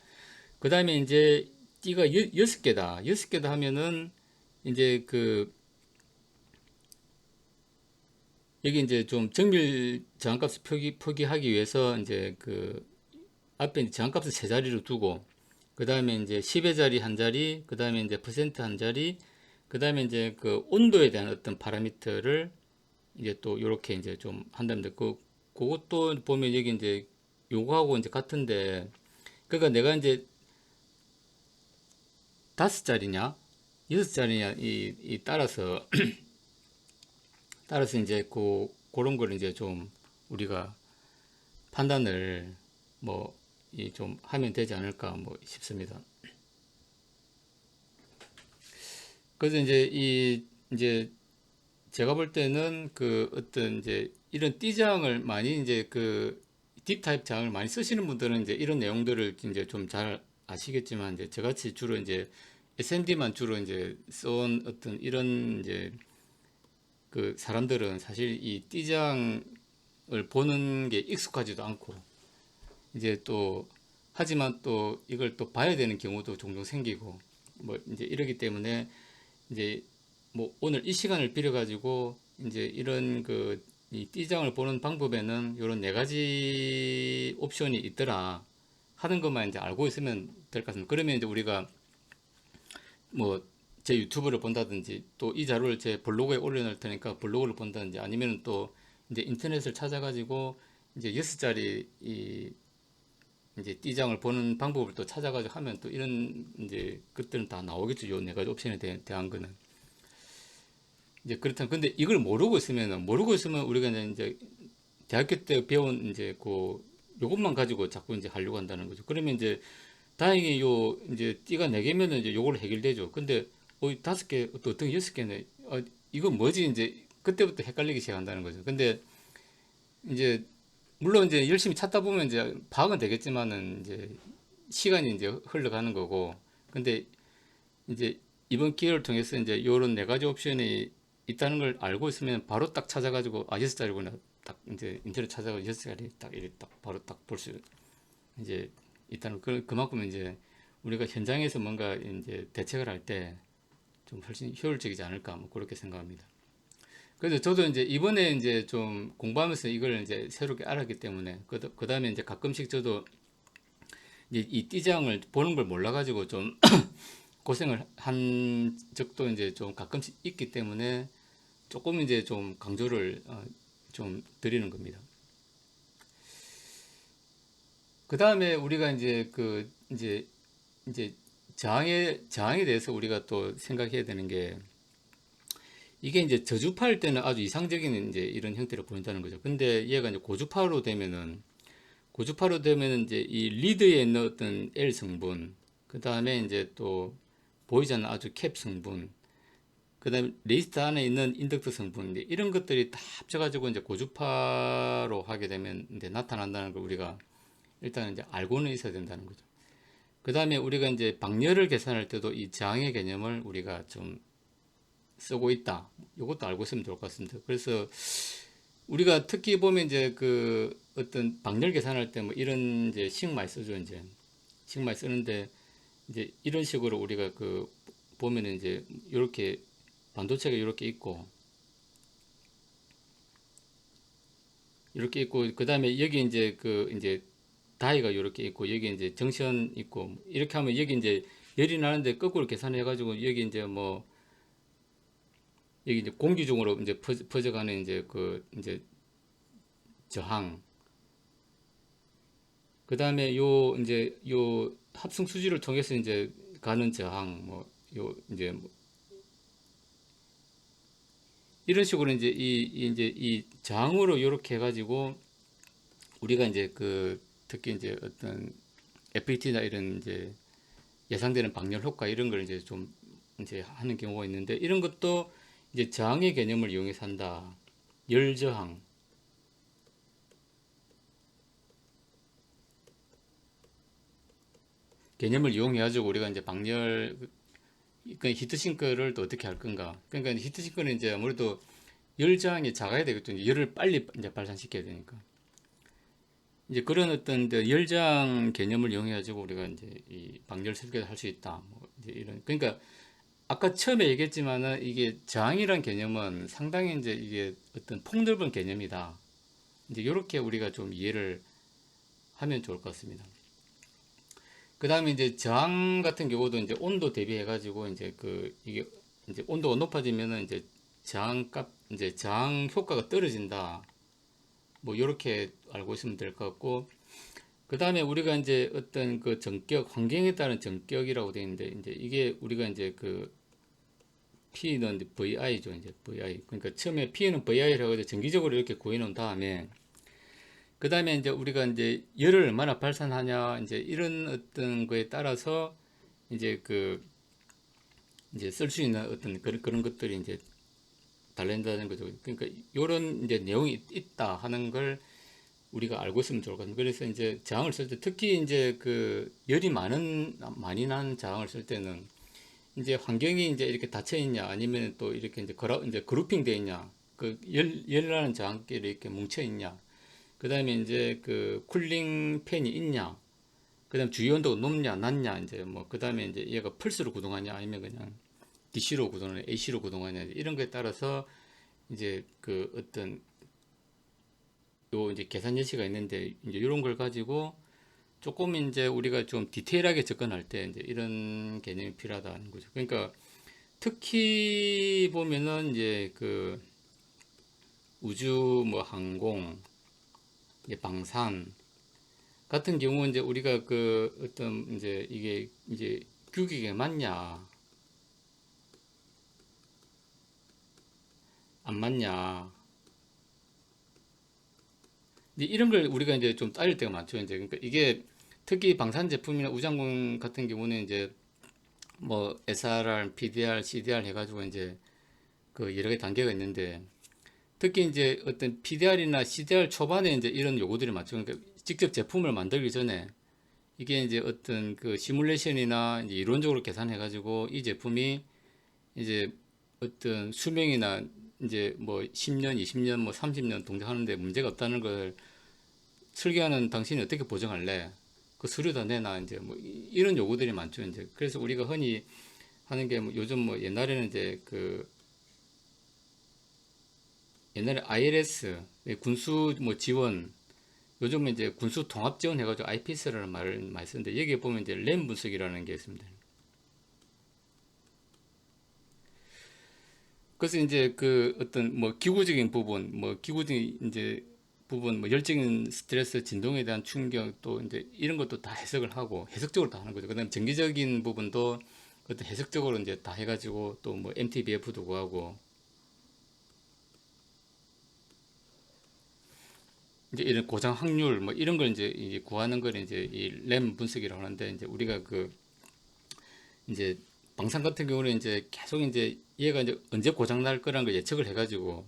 Speaker 1: 그 다음에 이제 띠가 6개다. 6개다 하면은 이제 그 여기 이제 좀 정밀 저항값을 표기하기 위해서 이제 그 앞에 이제 저항값을 세 자리로 두고 그 다음에 이제 10의 자리 한 자리 그 다음에 이제 퍼센트 한 자리 그 다음에 이제 그 온도에 대한 어떤 파라미터를 이제 또 이렇게 이제 좀 한다는데 그것도 보면 여기 이제 요거하고 이제 같은데 그러니까 내가 이제 5자리냐 6자리냐 이 따라서 이제 그런 걸 이제 좀 우리가 판단을 뭐 이 좀 하면 되지 않을까 뭐 싶습니다. 그래서 이제 이제 제가 볼 때는 그 어떤 이제 이런 띠장을 많이 이제 그 딥타입 장을 많이 쓰시는 분들은 이제 이런 내용들을 이제 좀 잘 아시겠지만 이제 저같이 주로 이제 SMD만 주로 이제 써온 어떤 이런 이제 그 사람들은 사실 이 띠장을 보는 게 익숙하지도 않고 이제 또 하지만 또 이걸 또 봐야 되는 경우도 종종 생기고 뭐 이제 이러기 때문에 이제 뭐 오늘 이 시간을 빌어 가지고 이제 이런 그 이 띠장을 보는 방법에는 이런 네 가지 옵션이 있더라 하는 것만 이제 알고 있으면 될 것 같습니다. 그러면 이제 우리가 뭐 제 유튜브를 본다든지 또 이 자료를 제 블로그에 올려놓을 테니까 블로그를 본다든지 아니면 또 이제 인터넷을 찾아가지고 이제 6자리 이 이제 띠장을 보는 방법을 또 찾아가지고 하면 또 이런 이제 것들은 다 나오겠죠. 요 네 가지 옵션에 대한 거는. 이제 그렇다면 근데 이걸 모르고 있으면 우리가 이제 대학교 때 배운 이제 그 요것만 가지고 자꾸 이제 하려고 한다는 거죠. 그러면 이제 다행히 요 이제 띠가 4개면은 이제 요걸로 해결되죠. 근데 5개 또 어떤 6개네. 이거 뭐지 이제 그때부터 헷갈리기 시작한다는 거죠. 근데 이제 물론 이제 열심히 찾다 보면 이제 파악은 되겠지만은 이제 시간이 이제 흘러가는 거고. 근데 이제 이번 기회를 통해서 이제 요런 네 가지 옵션이 있다는 걸 알고 있으면 바로 딱 찾아가지고 아 6자리구나 딱 이제 인터넷 찾아가 6자리 딱 이렇게 딱 바로 딱 볼 수 이제 있다는 그만큼 이제 우리가 현장에서 뭔가 이제 대책을 할 때 좀 훨씬 효율적이지 않을까 뭐 그렇게 생각합니다. 그래서 저도 이제 이번에 이제 좀 공부하면서 이걸 이제 새롭게 알았기 때문에 그다음에 이제 가끔씩 저도 이제 이 띠장을 보는 걸 몰라가지고 좀 고생을 한 적도 이제 좀 가끔씩 있기 때문에 조금 이제 좀 강조를 좀 드리는 겁니다. 그 다음에 우리가 이제 이제 저항에 대해서 우리가 또 생각해야 되는 게 이게 이제 저주파일 때는 아주 이상적인 이제 이런 형태를 보인다는 거죠. 근데 얘가 이제 고주파로 되면은 이제 이 리드에 있는 어떤 L 성분, 그 다음에 이제 또 보이지 않는 아주 캡 성분, 그 다음에 레지스터 안에 있는 인덕터 성분, 이런 것들이 다 합쳐가지고 이제 고주파로 하게 되면 이제 나타난다는 걸 우리가 일단 이제 알고는 있어야 된다는 거죠. 그 다음에 우리가 이제 방열을 계산할 때도 이 저항의 개념을 우리가 좀 쓰고 있다. 이것도 알고 있으면 좋을 것 같습니다. 그래서 우리가 특히 보면 이제 그 어떤 방열 계산할 때 뭐 이런 이제 식 많이 쓰죠. 이제 식 많이 쓰는데 이제 이런 식으로 우리가 그 보면은 이제 이렇게 반도체가 이렇게 있고 그 다음에 여기 이제 그 이제 다이가 이렇게 있고 여기 이제 정션 있고 이렇게 하면 여기 이제 열이 나는데 거꾸로 계산해 가지고 여기 이제 뭐 여기 이제 공기 중으로 이제 퍼져가는 이제 그 이제 저항, 그 다음에 요 이제 요 합성 수지를 통해서 이제 가는 저항, 뭐 요 이제 뭐 이런 식으로 이제 이 저항으로 이렇게 해가지고 우리가 이제 그 특히 이제 어떤 FET나 이런 이제 예상되는 방열 효과 이런 걸 이제 좀 이제 하는 경우가 있는데 이런 것도 이제 저항의 개념을 이용해서 한다. 열저항 개념을 이용해가지고 우리가 이제 방열 그러니까 히트싱크를 또 어떻게 할 건가? 그러니까 히트싱크는 이제 아무래도 열저항이 작아야 되겠죠. 이제 열을 빨리 이제 발산시켜야 되니까. 이제 그런 어떤 이제 열저항 개념을 이용해가지고 우리가 이제 이 방열 설계를 할 수 있다. 뭐 이제 이런 그러니까 아까 처음에 얘기했지만은 이게 저항이란 개념은 상당히 이제 이게 어떤 폭넓은 개념이다. 이제 이렇게 우리가 좀 이해를 하면 좋을 것 같습니다. 그 다음에 이제 저항 같은 경우도 이제 온도 대비해가지고 이제 그 이게 이제 온도가 높아지면은 이제 저항값 이제 저항 효과가 떨어진다. 뭐 이렇게 알고 있으면 될 것 같고 그 다음에 우리가 이제 어떤 그 전격 환경에 따른 전격이라고 되어 있는데 이제 이게 우리가 이제 그 P는 VI죠. 이제 VI. 그러니까 처음에 P는 VI를 하고 정기적으로 이렇게 구해놓은 다음에 그 다음에 이제 우리가 이제 열을 얼마나 발산하냐 이제 이런 어떤 거에 따라서 이제 그 이제 쓸 수 있는 어떤 그런 것들이 이제 달린다는 거죠. 그러니까 이런 이제 내용이 있다 하는 걸 우리가 알고 있으면 좋을 것 같아요. 그래서 이제 저항을 쓸 때 특히 이제 그 열이 많이 나는 저항을 쓸 때는 이제 환경이 이제 이렇게 닫혀 있냐 아니면 또 이렇게 이제 그룹핑 돼 있냐 그 열나는 저항끼리 이렇게 뭉쳐 있냐 그 다음에 이제 그 쿨링 팬이 있냐 그 다음 주요 온도가 높냐 낮냐 이제 뭐 그 다음에 이제 얘가 펄스로 구동하냐 아니면 그냥 DC로 구동하냐 AC로 구동하냐 이런 거에 따라서 이제 그 어떤 요 이제 계산 예시가 있는데 이제 이런 걸 가지고 조금 이제 우리가 좀 디테일하게 접근할 때 이제 이런 개념이 필요하다는 거죠. 그러니까 특히 보면은 이제 그 우주 뭐 항공, 이제 방산 같은 경우 이제 우리가 그 어떤 이제 이게 이제 규격에 맞냐 안 맞냐 이제 이런 걸 우리가 이제 좀 따질 때가 많죠. 이제 그러니까 이게 특히 방산 제품이나 우주항공 같은 경우는 이제 뭐 SRR, PDR, CDR 해가지고 이제 그 여러 개 단계가 있는데 특히 이제 어떤 PDR이나 CDR 초반에 이제 이런 요구들이 많죠. 그러니까 직접 제품을 만들기 전에 이게 이제 어떤 그 시뮬레이션이나 이제 이론적으로 계산해가지고 이 제품이 이제 어떤 수명이나 이제 뭐 10년, 20년, 뭐 30년 동작하는데 문제가 없다는 걸 설계하는 당신이 어떻게 보증할래? 그 서류 다 내놔. 이제 뭐 이런 요구들이 많죠. 이제 그래서 우리가 흔히 하는 게 뭐 요즘 뭐 옛날에는 이제 그 옛날에 ILS 군수 뭐 지원 요즘은 이제 군수 통합 지원 해가지고 IPS라는 말을 많이 쓰는데 여기에 보면 이제 램 분석이라는 게 있습니다. 그래서 이제 그 어떤 뭐 기구적인 부분, 뭐 기구적인 이제 부분, 뭐 열적인 스트레스, 진동에 대한 충격 또 이제 이런 것도 다 해석을 하고 해석적으로 다 하는 거죠. 그다음 정기적인 부분도 어떤 해석적으로 이제 다 해가지고 또 뭐 MTBF도 구하고 이제 이런 고장 확률 뭐 이런 걸 이제 구하는 걸 이제 이 램 분석이라고 하는데 이제 우리가 그 이제 방산 같은 경우는 이제 계속 이제 얘가 이제 언제 고장 날 거라는 걸 예측을 해가지고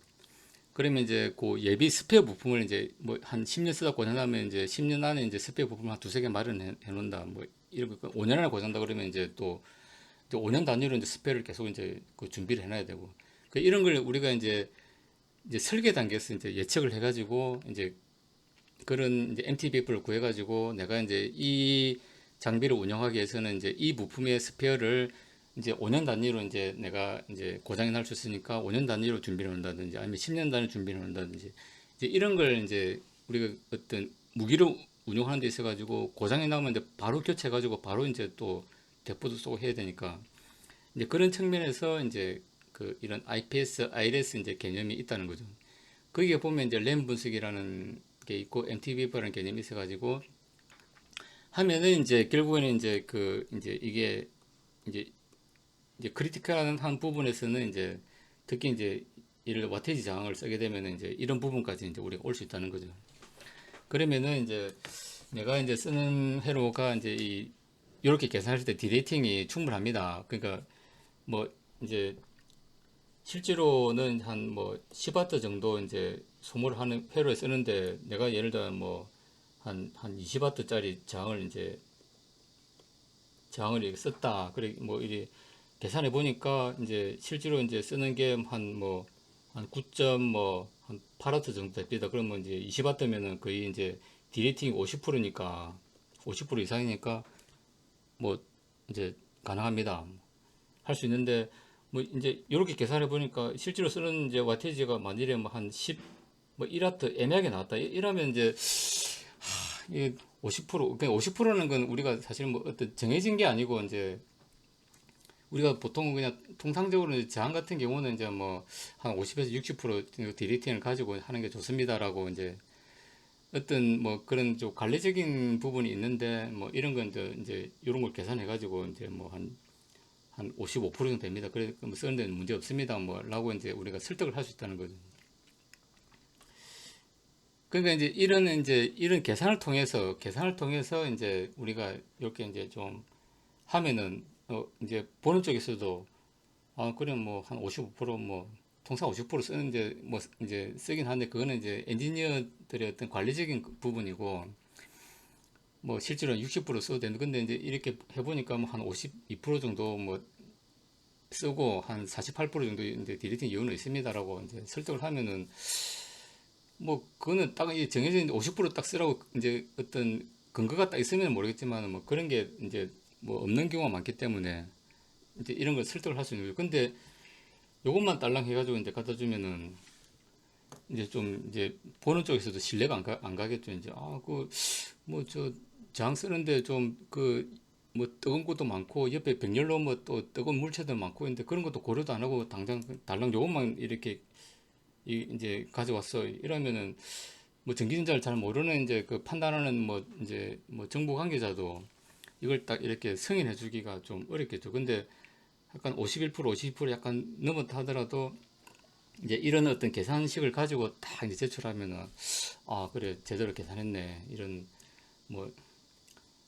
Speaker 1: 그러면 이제 그 예비 스페어 부품을 이제 뭐 한 10년 쓰다 고장나면 이제 10년 안에 이제 스페어 부품 한 두세 개 마련해 놓는다. 뭐 이런 거 5년 안에 고장나 그러면 이제 또 이제 5년 단위로 이제 스페어를 계속 이제 그 준비를 해놔야 되고 그 이런 걸 우리가 이제 설계 단계에서 이제 예측을 해가지고 이제 그런 이제 MTBF를 구해가지고 내가 이제 이 장비를 운영하기 위해서는 이제 이 부품의 스페어를 이제 5년 단위로 이제 내가 이제 고장이 날 수 있으니까 5년 단위로 준비를 한다든지 아니면 10년 단위로 준비를 한다든지 이제 이런 걸 이제 우리가 어떤 무기를 운영하는 데 있어가지고 고장이 나면 이제 바로 교체해가지고 바로 이제 또 대포도 쏘고 해야 되니까 이제 그런 측면에서 이제 그 이런 IPS, ILS 이제 개념이 있다는 거죠. 거기에 보면 이제 램 분석이라는 게 있고 MTBF라는 개념이 있어가지고 하면은 이제 결국에는 이제 그 이제 이게 이제 크리티컬한 한 부분에서는 이제 특히 이제 이를 와테지 저항을 쓰게 되면은 이제 이런 부분까지 이제 우리가 올 수 있다는 거죠. 그러면은 이제 내가 이제 쓰는 회로가 이제 이 이렇게 계산할 때 디레이팅이 충분합니다. 그러니까 뭐 이제 실제로는 한 뭐 10와트 정도 이제 소모를 하는 회로에 쓰는데 내가 예를 들어 뭐 한 20와트짜리 저항을 이렇게 썼다. 그래 뭐 이리 계산해 보니까 이제 실제로 이제 쓰는 게 한 뭐 한 9점 뭐한 8와트 정도 됩니다. 그러면 이제 20와트면은 거의 이제 디레이팅이 50%니까 50% 이상이니까 뭐 이제 가능합니다. 할 수 있는데 뭐 이제 이렇게 계산해 보니까 실제로 쓰는 이제 와테지가 만일에 뭐 한 10, 뭐 1와트 애매하게 나왔다. 이러면 이제 이 50%, 그러니까 50%는 건 우리가 사실 뭐 어떤 정해진 게 아니고 이제 우리가 보통 그냥 통상적으로 이제 저항 같은 경우는 이제 뭐 한 50에서 60% 디렉팅을 가지고 하는 게 좋습니다라고 이제 어떤 뭐 그런 좀 관리적인 부분이 있는데 뭐 이런 건 이제 이런 걸 계산해 가지고 이제 뭐 한 55% 정도 됩니다. 그래 뭐 쓰는 데는 문제 없습니다. 뭐라고 이제 우리가 설득을 할 수 있다는 거죠. 그러니까 이제 이런 계산을 통해서 이제 우리가 이렇게 이제 좀 하면은 이제 보는 쪽에서도 아 그래 뭐 한 55%뭐 통상 50% 쓰는데 뭐 이제 쓰긴 하는데 그거는 이제 엔지니어들의 어떤 관리적인 부분이고 뭐 실제로는 60% 써도 되는데 근데 이제 이렇게 해보니까 뭐 한 52% 정도 뭐 쓰고 한 48% 정도 이제 디리팅 이유는 있습니다라고 이제 설득을 하면은 뭐 그거는 딱 정해진 50%딱 쓰라고 이제 어떤 근거가 딱 있으면 모르겠지만 뭐 그런 게 이제 뭐 없는 경우가 많기 때문에 이제 이런 걸 설득을 할 수 있는 거죠. 근데 요것만 딸랑 해가지고 이제 갖다 주면은 이제 좀 이제 보는 쪽에서도 신뢰가 안 가겠죠. 이제 아 그 뭐 저 장 쓰는데 좀 그 뭐 뜨거운 것도 많고 옆에 백열로 뭐 또 뜨거운 물체도 많고 있는데 그런 것도 고려도 안 하고 당장 달랑 요것만 이렇게 이제 가져왔어 이러면은 뭐 전기전자를 잘 모르는 이제 그 판단하는 뭐 이제 뭐 정보 관계자도 이걸 딱 이렇게 승인해 주기가 좀 어렵겠죠. 근데 약간 51% 52% 약간 넘었다 하더라도 이제 이런 어떤 계산식을 가지고 딱 이제 제출하면은 아 그래 제대로 계산했네 이런 뭐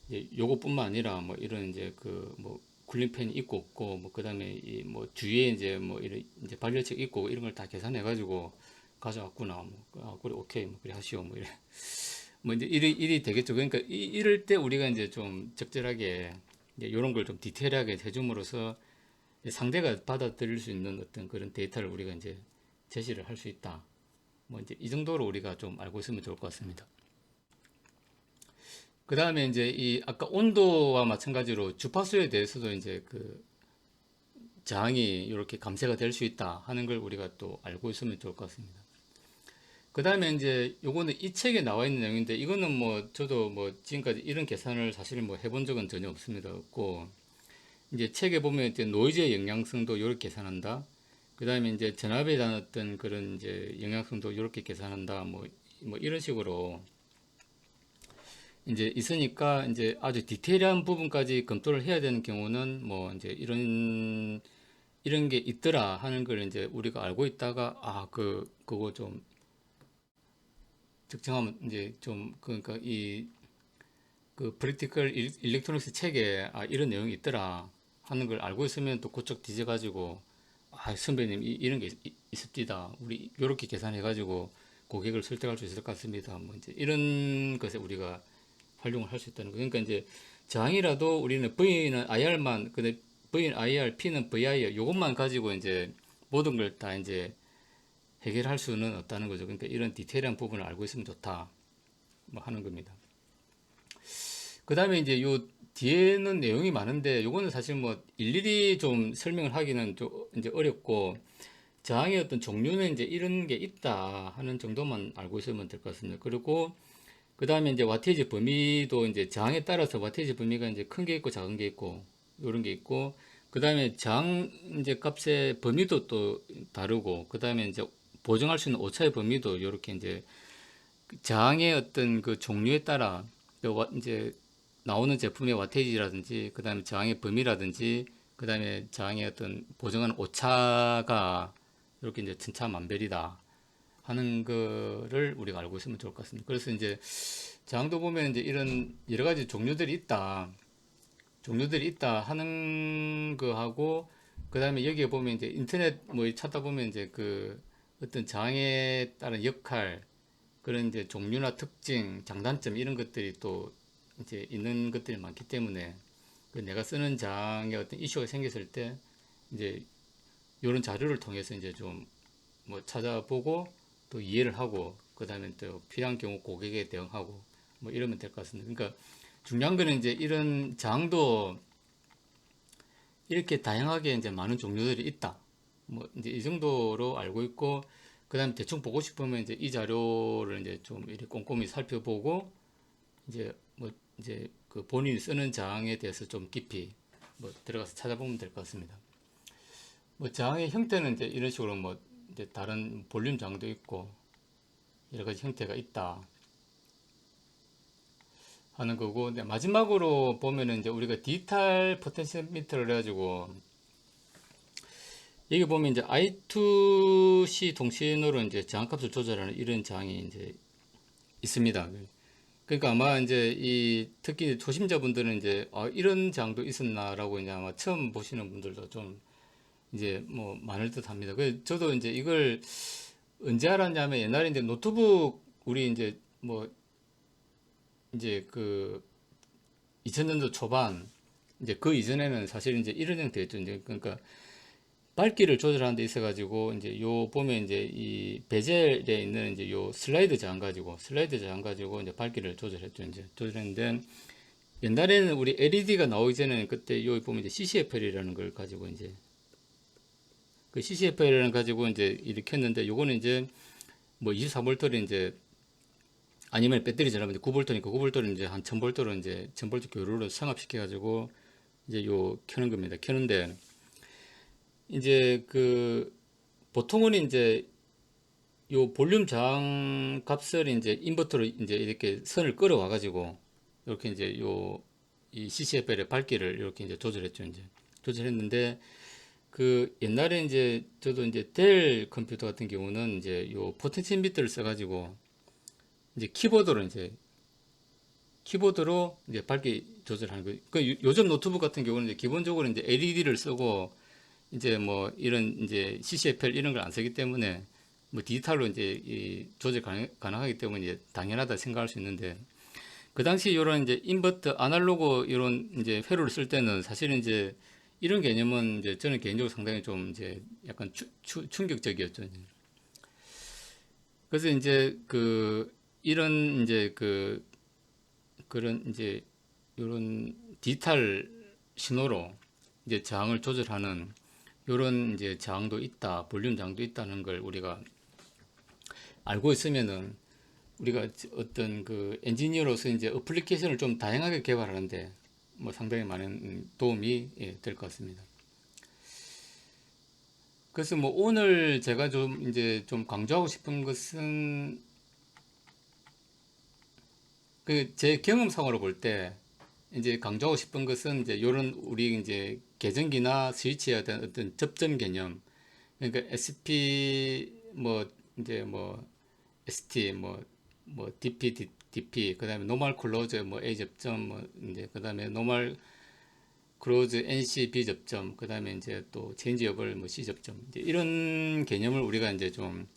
Speaker 1: 이제 요것뿐만 아니라 뭐 이런 이제 그 뭐 쿨링팬이 있고 없고 뭐 그다음에 이 뭐 주위에 이제 뭐 이런 이제 발열체 있고 이런 걸 다 계산해 가지고 가져왔구나. 뭐, 아, 그래, 오케이. 뭐, 그래, 하시오. 뭐, 이래. 뭐, 이제 일이 되겠죠. 그러니까, 이럴 때 우리가 이제 좀 적절하게, 이제 이런 걸 좀 디테일하게 해줌으로써 상대가 받아들일 수 있는 어떤 그런 데이터를 우리가 이제 제시를 할 수 있다. 뭐, 이제 이 정도로 우리가 좀 알고 있으면 좋을 것 같습니다. 그 다음에 이제 이 아까 온도와 마찬가지로 주파수에 대해서도 이제 그 저항이 이렇게 감쇄가 될 수 있다 하는 걸 우리가 또 알고 있으면 좋을 것 같습니다. 그 다음에 이제 요거는 이 책에 나와 있는 내용인데 이거는 뭐 저도 뭐 지금까지 이런 계산을 사실 뭐 해본 적은 전혀 없습니다. 없고 이제 책에 보면 이제 노이즈의 영향성도 이렇게 계산한다. 그 다음에 이제 전압에 대한 어떤 그런 이제 영향성도 이렇게 계산한다. 뭐 이런 식으로 이제 있으니까 이제 아주 디테일한 부분까지 검토를 해야 되는 경우는 뭐 이제 이런 게 있더라 하는 걸 이제 우리가 알고 있다가 그거 좀 특정하면 이제 좀 그러니까 이 그 프랙티컬 일렉트로닉스 책에 이런 내용이 있더라 하는 걸 알고 있으면 또 그쪽 뒤져가지고 선배님 이런 게 있습니다. 우리 요렇게 계산해가지고 고객을 설득할 수 있을 것 같습니다. 뭐 이제 이런 것에 우리가 활용을 할 수 있다는 거. 그러니까 이제 저항이라도 우리는 V는 IR만 근데 V는 IR, P는 VIR 요것만 가지고 이제 모든 걸 다 이제 해결할 수는 없다는 거죠. 그러니까 이런 디테일한 부분을 알고 있으면 좋다. 뭐 하는 겁니다. 그 다음에 이제 요 뒤에는 내용이 많은데 요거는 사실 뭐 일일이 좀 설명을 하기는 좀 이제 어렵고 저항의 어떤 종류는 이제 이런 게 있다 하는 정도만 알고 있으면 될 것 같습니다. 그리고 그 다음에 이제 와테이지 범위도 이제 저항에 따라서 와테이지 범위가 이제 큰 게 있고 작은 게 있고 이런 게 있고 그 다음에 저항 이제 값의 범위도 또 다르고 그 다음에 이제 보정할 수 있는 오차의 범위도 이렇게 이제 저항의 어떤 그 종류에 따라 이제 나오는 제품의 와테이지라든지 그 다음에 저항의 범위라든지 그 다음에 저항의 어떤 보정하는 오차가 이렇게 이제 천차만별이다 하는 거를 우리가 알고 있으면 좋을 것 같습니다. 그래서 이제 저항도 보면 이제 이런 여러 가지 종류들이 있다 하는 거하고 그 다음에 여기에 보면 이제 인터넷 뭐 찾다 보면 이제 그 어떤 저항에 따른 역할 그런 이제 종류나 특징, 장단점 이런 것들이 또 이제 있는 것들이 많기 때문에 그 내가 쓰는 저항에 어떤 이슈가 생겼을 때 이제 이런 자료를 통해서 이제 좀 뭐 찾아보고 또 이해를 하고 그 다음에 또 필요한 경우 고객에 대응하고 뭐 이러면 될 것 같습니다. 그러니까 중요한 거는 이제 이런 저항도 이렇게 다양하게 이제 많은 종류들이 있다. 뭐 이제 이 정도로 알고 있고 그다음에 대충 보고 싶으면 이제 이 자료를 이제 좀 이렇게 꼼꼼히 살펴보고 이제 뭐 이제 그 본인이 쓰는 저항에 대해서 좀 깊이 뭐 들어가서 찾아보면 될 것 같습니다. 뭐 저항의 형태는 이제 이런 식으로 뭐 이제 다른 볼륨 저항도 있고 여러 가지 형태가 있다 하는 거고 마지막으로 보면은 이제 우리가 디지털 포텐시미터를 해가지고 여기 보면 이제 I2C 동신호로 이제 저항값을 조절하는 이런 저항이 이제 있습니다. 그러니까 아마 이제 이 특히 초심자분들은 이제 이런 저항도 있었나라고 이제 아마 처음 보시는 분들도 좀 이제 뭐 많을 듯 합니다. 그래서 저도 이제 이걸 언제 알았냐면 옛날에 이제 노트북 우리 이제 뭐 이제 그 2000년도 초반 이제 그 이전에는 사실 이제 이런 형태였죠. 이제 그러니까 밝기를 조절하는 데 있어가지고 이제 요 보면 이제 이 베젤에 있는 이제 요 슬라이드 저항 가지고 이제 밝기를 조절했죠. 이제 조절했는데 옛날에는 우리 LED가 나오기 전에는 그때 여기 보면 이제 CCFL이라는 걸 가지고 이제 그 CCFL을 가지고 이제 이렇게 했는데 요거는 이제 뭐 24V를 이제 아니면 배터리 전압이 9V니까 9V를 이제 한 1000V로 이제 1000V 교류로 성합시켜 가지고 이제 요 켜는 겁니다. 켜는데 이제 그 보통은 이제 요 볼륨 저항 값을 이제 인버터로 이제 이렇게 선을 끌어와 가지고 이렇게 이제 요 이 CCFL의 밝기를 이렇게 이제 조절했죠. 이제 조절했는데 그 옛날에 이제 저도 이제 델 컴퓨터 같은 경우는 이제 요 포텐시미터를 써가지고 이제 키보드로 이제 밝기 조절하는 거. 그 요즘 노트북 같은 경우는 이제 기본적으로 이제 LED를 쓰고 이제 뭐 이런 이제 CCFL 이런 걸 안 쓰기 때문에 뭐 디지털로 이제 이 조절 가능하기 때문에 이제 당연하다 생각할 수 있는데, 그 당시 이런 이제 인버터 아날로그 이런 이제 회로를 쓸 때는 사실은 이제 이런 개념은 이제 저는 개인적으로 상당히 좀 이제 약간 충격적이었죠. 그래서 이제 그 이런 이제 그런 이제 이런 디지털 신호로 이제 저항을 조절하는 이런 이제 저항도 있다, 볼륨 저항도 있다는 걸 우리가 알고 있으면은 우리가 어떤 그 엔지니어로서 이제 어플리케이션을 좀 다양하게 개발하는데 뭐 상당히 많은 도움이 될 것 같습니다. 그래서 뭐 오늘 제가 좀 이제 좀 강조하고 싶은 것은 그 제 경험상으로 볼 때 이제 강조하고 싶은 것은 이제 요런 우리 이제 계정기나 스위치에 대한 어떤 접점 개념, 그러니까 SP 뭐 이제 뭐 ST 뭐 DP 그다음에 노멀 클로즈 뭐 A 접점 뭐 이제 그다음에 노멀 클로즈 NC B 접점 그다음에 이제 또 체인지 여벌 뭐 C 접점 이제 이런 개념을 우리가 이제 좀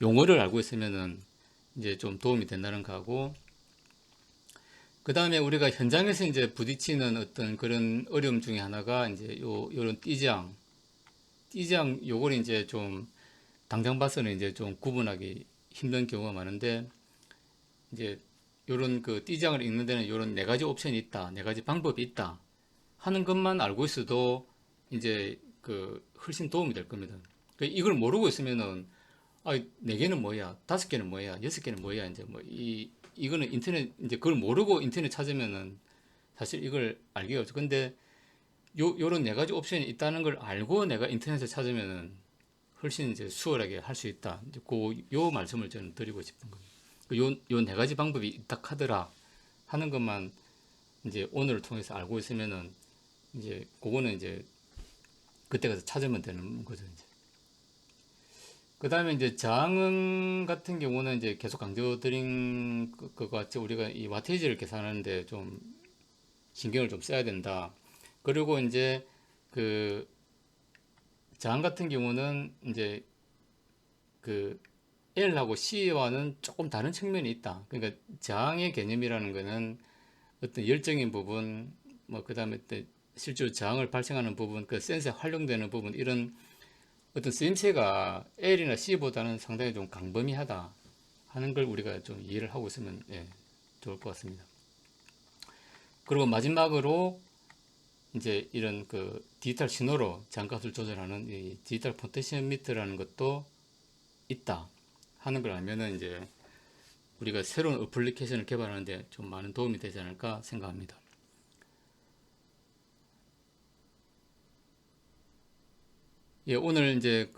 Speaker 1: 용어를 알고 있으면은 이제 좀 도움이 된다는 거고, 그 다음에 우리가 현장에서 이제 부딪히는 어떤 그런 어려움 중에 하나가 이제 요런 띠지양 요걸 이제 좀 당장 봐서는 이제 좀 구분하기 힘든 경우가 많은데, 이제 요런 그 띠지양을 읽는 데는 요런 네 가지 옵션이 있다, 네 가지 방법이 있다 하는 것만 알고 있어도 이제 그 훨씬 도움이 될 겁니다. 이걸 모르고 있으면은 네 개는 뭐야, 다섯 개는 뭐야, 여섯 개는 뭐야, 이제 뭐 이거는 인터넷 이제 그걸 모르고 인터넷 찾으면은 사실 이걸 알기가 없죠. 근데 요런 네 가지 옵션이 있다는 걸 알고 내가 인터넷에 찾으면은 훨씬 이제 수월하게 할 수 있다. 이제 요 말씀을 저는 드리고 싶은 겁니다. 요 네 가지 방법이 있다 하더라 하는 것만 이제 오늘을 통해서 알고 있으면은 이제 그거는 이제 그때 가서 찾으면 되는 거죠. 이제. 그 다음에 이제 저항음 같은 경우는 이제 계속 강조드린 것 같이 우리가 이 와테이지를 계산하는데 좀 신경을 좀 써야 된다. 그리고 이제 그 저항 같은 경우는 이제 그 L하고 C와는 조금 다른 측면이 있다. 그러니까 저항의 개념이라는 거는 어떤 열정인 부분, 뭐 그다음에 실제로 저항을 발생하는 부분, 그 센서에 활용되는 부분 이런 어떤 쓰임새가 L이나 C보다는 상당히 좀 광범위하다 하는 걸 우리가 좀 이해를 하고 있으면 좋을 것 같습니다. 그리고 마지막으로 이제 이런 그 디지털 신호로 장값을 조절하는 이 디지털 포텐시오미터라는 것도 있다 하는 걸 알면은 이제 우리가 새로운 어플리케이션을 개발하는데 좀 많은 도움이 되지 않을까 생각합니다. 예, 오늘 이제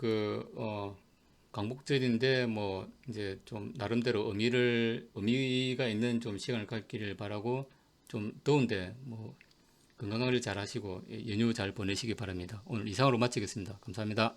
Speaker 1: 광복절인데 뭐 이제 좀 나름대로 의미가 있는 좀 시간을 갖기를 바라고, 좀 더운데 뭐 건강 관리 잘 하시고 연휴 잘 보내시기 바랍니다. 오늘 이상으로 마치겠습니다. 감사합니다.